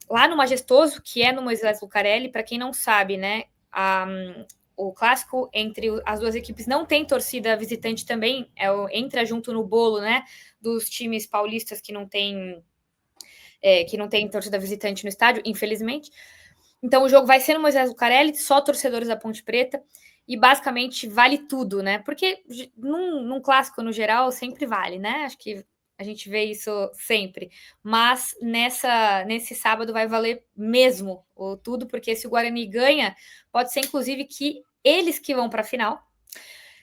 lá no Majestoso, que é no Moisés Lucarelli. Para quem não sabe, né, o clássico entre as duas equipes não tem torcida visitante também, entra junto no bolo, né, dos times paulistas que não tem torcida visitante no estádio, infelizmente. Então o jogo vai ser no Moisés Lucarelli, só torcedores da Ponte Preta, e basicamente vale tudo, né? Porque num clássico, no geral, sempre vale, né? Acho que a gente vê isso sempre. Mas nesse sábado vai valer mesmo tudo, porque se o Guarani ganha, pode ser inclusive que eles que vão para a final.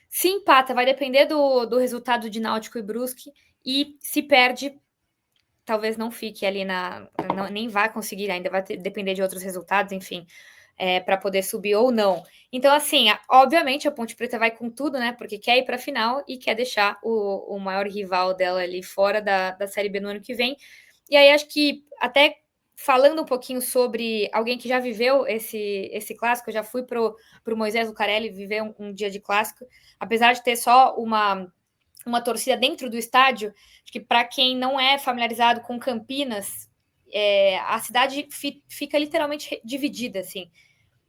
Se empata, vai depender do resultado de Náutico e Brusque, e se perde, talvez não fique ali nem vai conseguir, ainda vai depender de outros resultados, enfim, para poder subir ou não. Então, assim, obviamente a Ponte Preta vai com tudo, né? Porque quer ir para a final e quer deixar o maior rival dela ali fora da Série B no ano que vem. E aí acho que até falando um pouquinho sobre alguém que já viveu esse clássico, eu já fui pro Moisés Lucarelli viver um dia de clássico, apesar de ter só uma torcida dentro do estádio, acho que para quem não é familiarizado com Campinas, a cidade fica literalmente dividida, assim.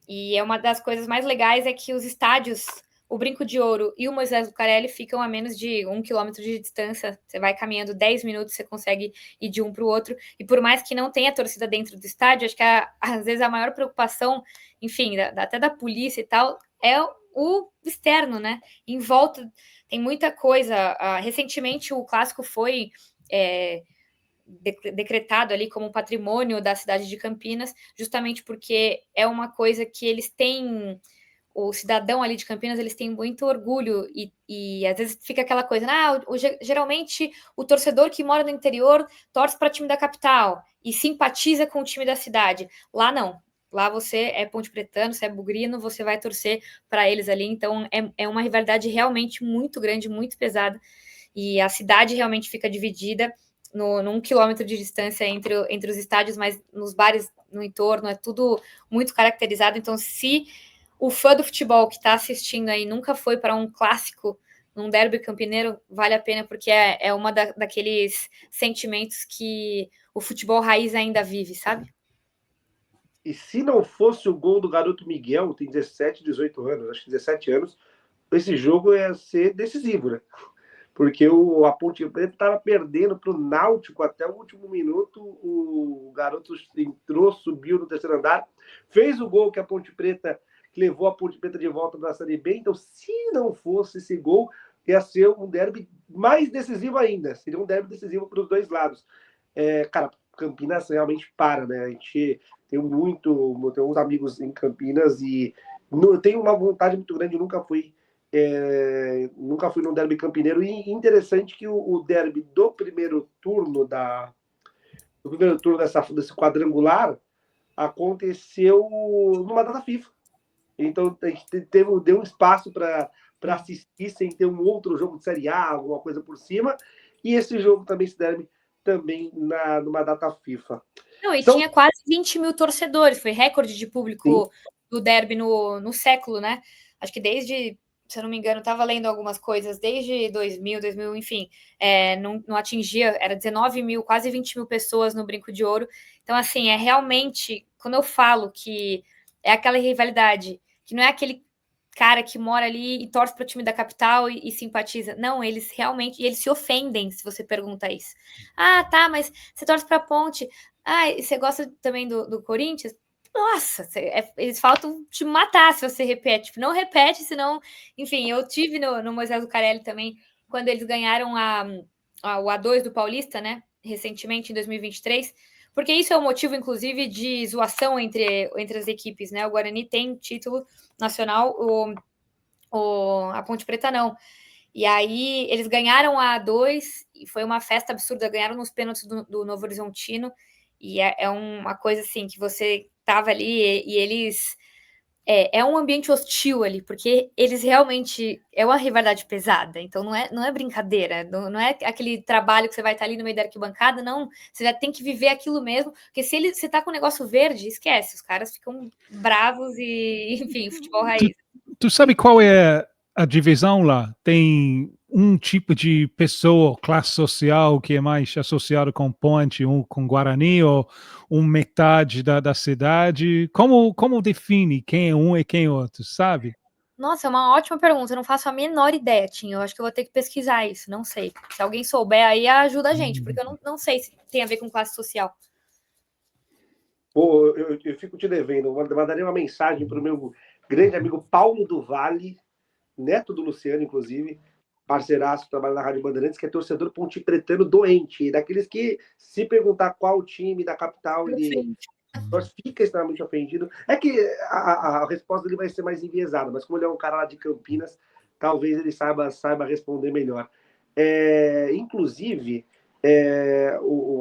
E é uma das coisas mais legais é que os estádios, o Brinco de Ouro e o Moisés Lucarelli ficam a menos de 1 quilômetro de distância. Você vai caminhando 10 minutos, você consegue ir de um para o outro. E por mais que não tenha torcida dentro do estádio, acho que às vezes a maior preocupação, enfim, até da polícia e tal, é o externo, né? Em volta tem muita coisa. Recentemente o clássico foi decretado ali como patrimônio da cidade de Campinas, justamente porque é uma coisa que eles têm, o cidadão ali de Campinas, eles têm muito orgulho e às vezes fica aquela coisa, geralmente o torcedor que mora no interior torce para o time da capital e simpatiza com o time da cidade. Lá não. Lá você é ponte pretano, você é bugrino, você vai torcer para eles ali. Então é uma rivalidade realmente muito grande, muito pesada. E a cidade realmente fica dividida num quilômetro de distância entre os estádios, mas nos bares no entorno é tudo muito caracterizado. Então, se o fã do futebol que está assistindo aí nunca foi para um clássico, num derby campineiro, vale a pena, porque é uma daqueles sentimentos que o futebol raiz ainda vive, sabe? E se não fosse o gol do garoto Miguel, tem 17, 18 anos, acho que 17 anos, esse jogo ia ser decisivo, né? porque a Ponte Preta estava perdendo para o Náutico até o último minuto. O garoto entrou, subiu no terceiro andar, fez o gol que a Ponte Preta que levou a Ponte Preta de volta para a Série B. Então, se não fosse esse gol, ia ser um derby mais decisivo ainda. Seria um derby decisivo para os dois lados. Cara, Campinas realmente para, né? A gente tem uns amigos em Campinas e eu tenho uma vontade muito grande. Nunca fui no derby campineiro. E interessante que o derby do primeiro turno desse quadrangular aconteceu numa data FIFA. Então a gente deu um espaço para assistir sem ter um outro jogo de Série A, alguma coisa por cima. E esse jogo também se deve também numa data FIFA. Não, e tinha quase 20 mil torcedores, foi recorde de público do derby no século, né? Acho que desde, se eu não me engano, estava lendo algumas coisas, desde 2000, enfim, não atingia, era 19 mil, quase 20 mil pessoas no Brinco de Ouro. Então, assim, realmente, quando eu falo que é aquela rivalidade, que não é aquele cara que mora ali e torce para o time da capital e simpatiza. Não, eles realmente, e eles se ofendem se você pergunta isso. Ah, tá, mas você torce para a Ponte. Ah, e você gosta também do Corinthians? Nossa, eles faltam te matar se você repete. Não repete, senão... Enfim, eu tive no Moisés Lucarelli também, quando eles ganharam o A2 do Paulista, né? Recentemente, em 2023. Porque isso é um motivo, inclusive, de zoação entre as equipes, né? O Guarani tem título nacional, a Ponte Preta não. E aí eles ganharam a A2 e foi uma festa absurda, ganharam nos pênaltis do Novo Horizontino, e é uma coisa assim, que você tava ali e eles... É um ambiente hostil ali, porque eles realmente... É uma rivalidade pesada, então não é brincadeira, não é aquele trabalho que você vai estar ali no meio da arquibancada, não. Você já tem que viver aquilo mesmo, porque se você tá com o negócio verde, esquece, os caras ficam bravos e, enfim, futebol raiz. Tu sabe qual é a divisão lá? Tem um tipo de pessoa, classe social, que é mais associado com Ponte, com Guarani, ou metade da cidade? Como define quem é um e quem é outro, sabe? Nossa, é uma ótima pergunta. Eu não faço a menor ideia, Tim. Eu acho que eu vou ter que pesquisar isso. Não sei. Se alguém souber, aí ajuda a gente, porque eu não sei se tem a ver com classe social. Pô, eu fico te devendo. Eu mandaria uma mensagem para o meu grande amigo Paulo do Vale, neto do Luciano, inclusive, parceiraço que trabalha na Rádio Bandeirantes, que é torcedor pontepretano doente, daqueles que, se perguntar qual time da capital ele fica extremamente ofendido. É que a resposta dele vai ser mais enviesada, mas como ele é um cara lá de Campinas, talvez ele saiba responder melhor. Inclusive,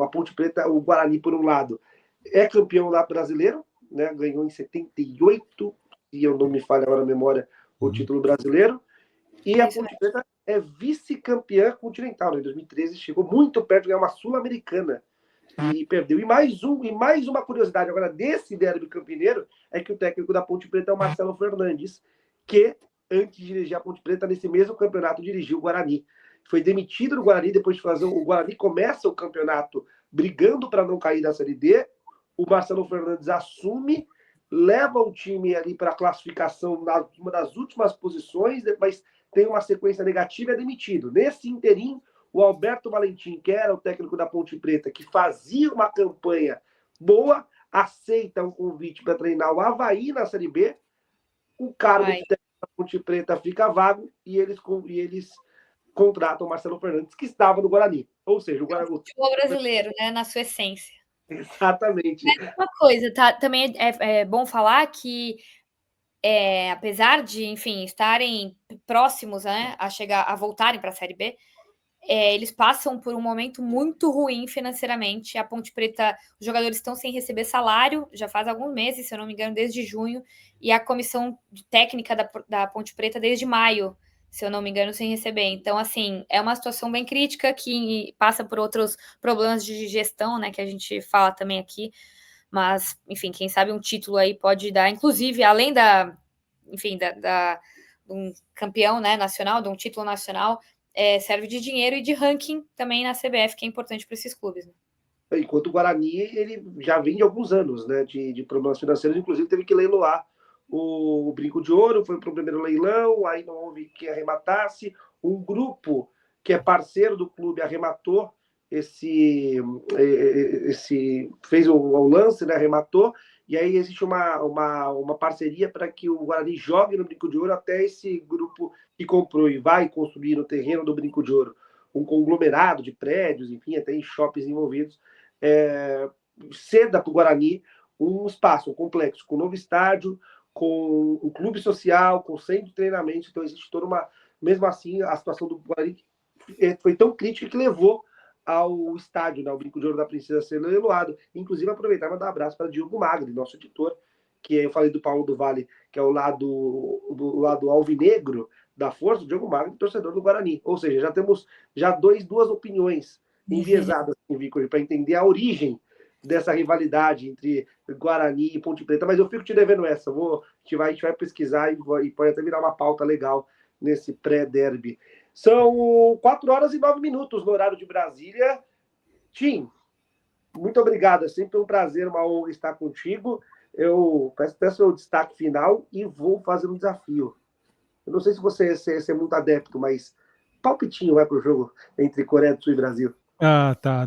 a Ponte Preta, o Guarani, por um lado, é campeão lá brasileiro, né? Ganhou em 78, se eu não me falha agora a memória, o título brasileiro. E a Ponte Preta é vice-campeã continental. Em 2013 chegou muito perto de ganhar uma Sul-Americana e perdeu. E mais uma curiosidade agora desse derby campineiro é que o técnico da Ponte Preta é o Marcelo Fernandes, que antes de dirigir a Ponte Preta, nesse mesmo campeonato, dirigiu o Guarani. Foi demitido do Guarani depois de fazer o Guarani começa o campeonato brigando para não cair da Série D. O Marcelo Fernandes assume, leva o time ali para a classificação numa das últimas posições, mas tem uma sequência negativa e é demitido. Nesse interim, o Alberto Valentim, que era o técnico da Ponte Preta, que fazia uma campanha boa, aceita um convite para treinar o Avaí na Série B. O cargo de técnico da Ponte Preta fica vago e eles contratam o Marcelo Fernandes, que estava no Guarani. Ou seja, o futebol brasileiro, né, na sua essência. Exatamente. Mas uma coisa, tá? Também é bom falar que apesar de, enfim, estarem próximos, né, a voltarem para a Série B, eles passam por um momento muito ruim financeiramente. A Ponte Preta, os jogadores estão sem receber salário, já faz alguns meses, se eu não me engano, desde junho, e a comissão técnica da Ponte Preta desde maio, se eu não me engano, sem receber. Então, assim, é uma situação bem crítica que passa por outros problemas de gestão, né, que a gente fala também aqui. Mas, enfim, quem sabe um título aí pode dar, inclusive, além de um campeão, né, nacional, de um título nacional, serve de dinheiro e de ranking também na CBF, que é importante para esses clubes. Né? Enquanto o Guarani, ele já vem de alguns anos, né, de problemas financeiros, inclusive teve que leiloar o Brinco de Ouro, foi para o primeiro leilão, aí não houve quem arrematasse. Um grupo que é parceiro do clube, arrematou fez o lance, né, arrematou, e aí existe uma parceria para que o Guarani jogue no Brinco de Ouro até esse grupo que comprou e vai construir no terreno do Brinco de Ouro um conglomerado de prédios, enfim, até em shoppings envolvidos, ceda para o Guarani um espaço, um complexo, com um novo estádio, com um clube social, com centro de treinamento. Então existe toda uma... Mesmo assim, a situação do Guarani foi tão crítica que levou ao estádio, né, o Brinco de Ouro da Princesa ser leiloado. Inclusive, aproveitar e mandar um abraço para Diogo Magri, nosso editor, que eu falei do Paulo do Vale, que é o lado alvinegro da força, o Diogo Magri, torcedor do Guarani. Ou seja, já temos duas opiniões enviesadas para entender a origem dessa rivalidade entre Guarani e Ponte Preta. Mas eu fico te devendo essa. A gente vai pesquisar e pode até virar uma pauta legal nesse pré-derby. São 4h09 no horário de Brasília. Tim, muito obrigado. É sempre um prazer, uma honra estar contigo. Eu peço até seu destaque final e vou fazer um desafio. Eu não sei se você é muito adepto, mas palpitinho vai para o jogo entre Coreia do Sul e Brasil. Ah, tá.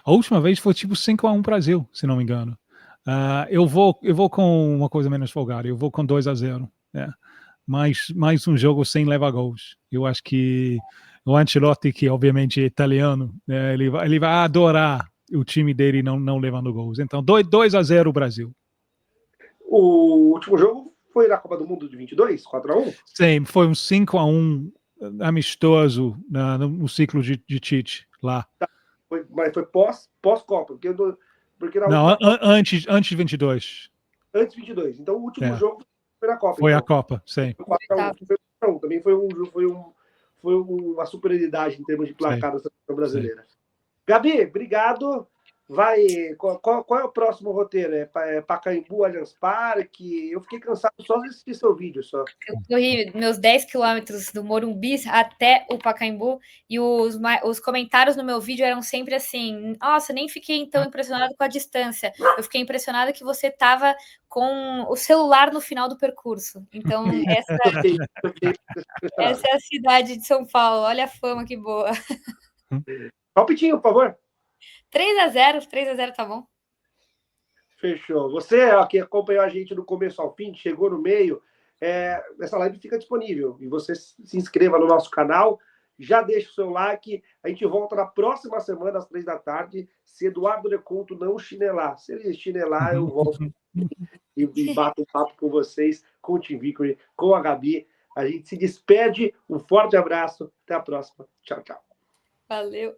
A última vez foi tipo 5-1 Brasil, se não me engano. Eu vou com uma coisa menos folgada. Eu vou com 2-0. Né? Mais um jogo sem levar gols. Eu acho que o Ancelotti, que obviamente é italiano, né, ele vai adorar o time dele não levando gols. Então, 2-0 Brasil. O último jogo foi na Copa do Mundo de 22, 4-1? Sim, foi um 5-1 amistoso no ciclo de Tite lá. Tá. Mas foi pós-Copa, porque não, antes de 22. Antes de 22. Então o último jogo foi na Copa. Foi então. a Copa, sim. Também foi uma superioridade em termos de placar da seleção brasileira. Sim. Gabi, obrigado. Qual é o próximo roteiro? É Pacaembu, Allianz Parque? Eu fiquei cansado só de assistir seu vídeo. Só. Eu corri meus 10 quilômetros do Morumbi até o Pacaembu e os comentários no meu vídeo eram sempre assim: nossa, nem fiquei tão impressionado com a distância. Eu fiquei impressionado que você estava com o celular no final do percurso. Então, essa é a cidade de São Paulo. Olha a fama, que boa. Palpitinho, por favor. 3-0 tá bom. Fechou. Você que acompanhou a gente do começo ao fim, chegou no meio, essa live fica disponível. E você se inscreva no nosso canal, já deixa o seu like. A gente volta na próxima semana, às 3h. Se Eduardo Leconto não chinelar. Se ele chinelar, eu volto e bato um papo com vocês, com o Tim Vickery, com a Gabi. A gente se despede. Um forte abraço. Até a próxima. Tchau, tchau. Valeu.